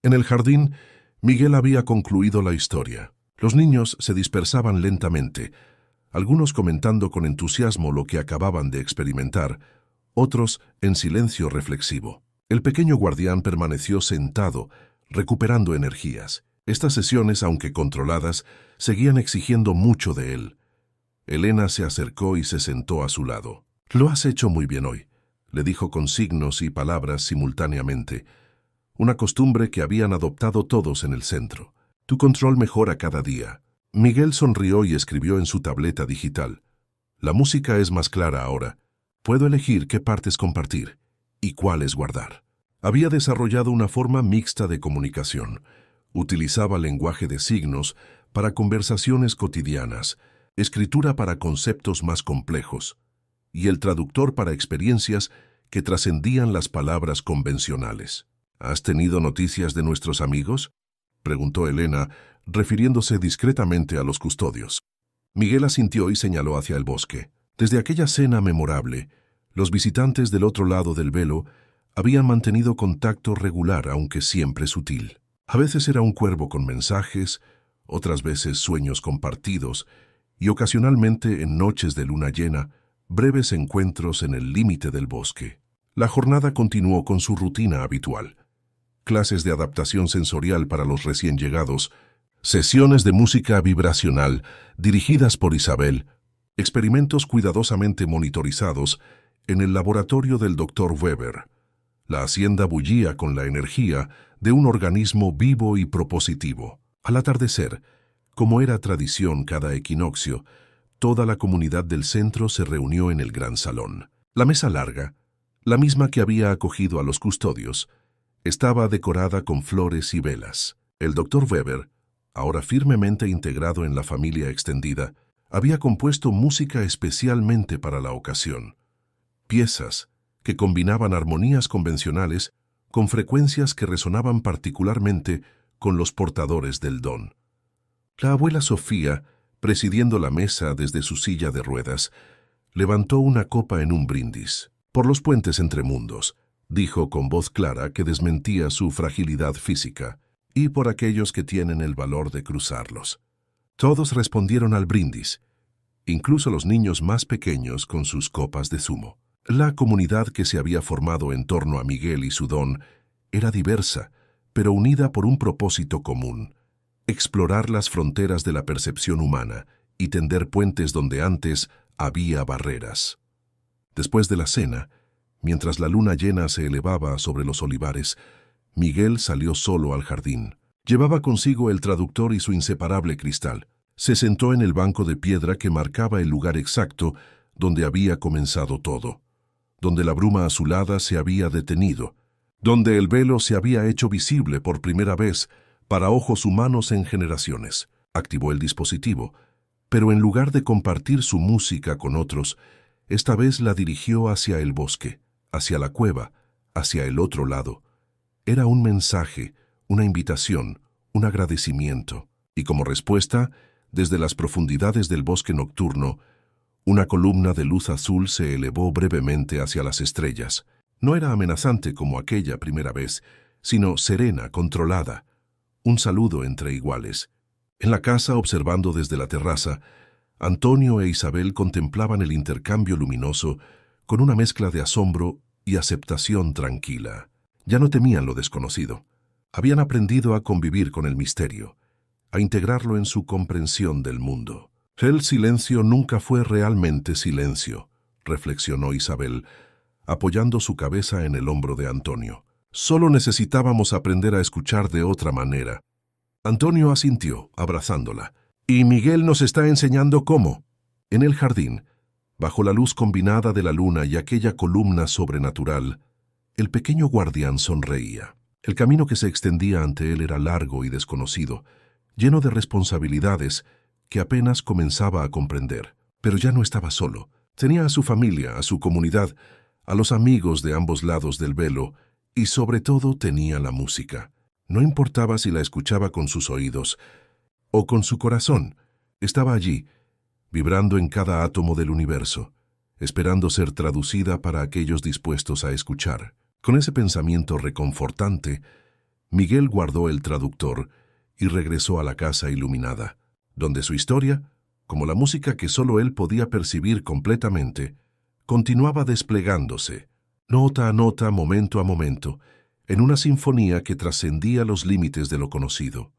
En el jardín, Miguel había concluido la historia. Los niños se dispersaban lentamente, algunos comentando con entusiasmo lo que acababan de experimentar, otros en silencio reflexivo. El pequeño guardián permaneció sentado, recuperando energías. Estas sesiones, aunque controladas, seguían exigiendo mucho de él. Elena se acercó y se sentó a su lado. «Lo has hecho muy bien hoy», le dijo con signos y palabras simultáneamente, una costumbre que habían adoptado todos en el centro. «Tu control mejora cada día». Miguel sonrió y escribió en su tableta digital. «La música es más clara ahora. Puedo elegir qué partes compartir y cuáles guardar». Había desarrollado una forma mixta de comunicación. Utilizaba lenguaje de signos para conversaciones cotidianas, escritura para conceptos más complejos, y el traductor para experiencias que trascendían las palabras convencionales. «¿Has tenido noticias de nuestros amigos?», preguntó Elena, refiriéndose discretamente a los custodios. Miguel asintió y señaló hacia el bosque. Desde aquella cena memorable, los visitantes del otro lado del velo habían mantenido contacto regular, aunque siempre sutil. A veces era un cuervo con mensajes, otras veces sueños compartidos, y ocasionalmente, en noches de luna llena, breves encuentros en el límite del bosque. La jornada continuó con su rutina habitual. Clases de adaptación sensorial para los recién llegados, sesiones de música vibracional dirigidas por Isabel, experimentos cuidadosamente monitorizados en el laboratorio del Dr. Weber. La hacienda bullía con la energía de un organismo vivo y propositivo. Al atardecer, como era tradición cada equinoccio, toda la comunidad del centro se reunió en el gran salón. La mesa larga, la misma que había acogido a los custodios, estaba decorada con flores y velas. El Dr. Weber, ahora firmemente integrado en la familia extendida, había compuesto música especialmente para la ocasión. Piezas que combinaban armonías convencionales con frecuencias que resonaban particularmente con los portadores del don. La abuela Sofía, presidiendo la mesa desde su silla de ruedas, levantó una copa en un brindis. «Por los puentes entre mundos», dijo con voz clara que desmentía su fragilidad física, «y por aquellos que tienen el valor de cruzarlos». Todos respondieron al brindis, incluso los niños más pequeños con sus copas de zumo. La comunidad que se había formado en torno a Miguel y su don era diversa, pero unida por un propósito común: explorar las fronteras de la percepción humana y tender puentes donde antes había barreras. Después de la cena, mientras la luna llena se elevaba sobre los olivares, Miguel salió solo al jardín. Llevaba consigo el traductor y su inseparable cristal. Se sentó en el banco de piedra que marcaba el lugar exacto donde había comenzado todo, donde la bruma azulada se había detenido, donde el velo se había hecho visible por primera vez para ojos humanos en generaciones. Activó el dispositivo, pero en lugar de compartir su música con otros, esta vez la dirigió hacia el bosque, hacia la cueva, hacia el otro lado. Era un mensaje, una invitación, un agradecimiento, y como respuesta, desde las profundidades del bosque nocturno, una columna de luz azul se elevó brevemente hacia las estrellas. No era amenazante como aquella primera vez, sino serena, controlada. Un saludo entre iguales. En la casa, observando desde la terraza, Antonio e Isabel contemplaban el intercambio luminoso con una mezcla de asombro y aceptación tranquila. Ya no temían lo desconocido. Habían aprendido a convivir con el misterio, a integrarlo en su comprensión del mundo. El silencio nunca fue realmente silencio, reflexionó Isabel, apoyando su cabeza en el hombro de Antonio. Solo necesitábamos aprender a escuchar de otra manera. Antonio asintió, abrazándola. «Y Miguel nos está enseñando cómo». En el jardín, bajo la luz combinada de la luna y aquella columna sobrenatural, el pequeño guardián sonreía. El camino que se extendía ante él era largo y desconocido, lleno de responsabilidades que apenas comenzaba a comprender. Pero ya no estaba solo. Tenía a su familia, a su comunidad, a los amigos de ambos lados del velo, y sobre todo tenía la música. No importaba si la escuchaba con sus oídos o con su corazón, estaba allí, vibrando en cada átomo del universo, esperando ser traducida para aquellos dispuestos a escuchar. Con ese pensamiento reconfortante, Miguel guardó el traductor y regresó a la casa iluminada, donde su historia, como la música que solo él podía percibir completamente, continuaba desplegándose, nota a nota, momento a momento, en una sinfonía que trascendía los límites de lo conocido.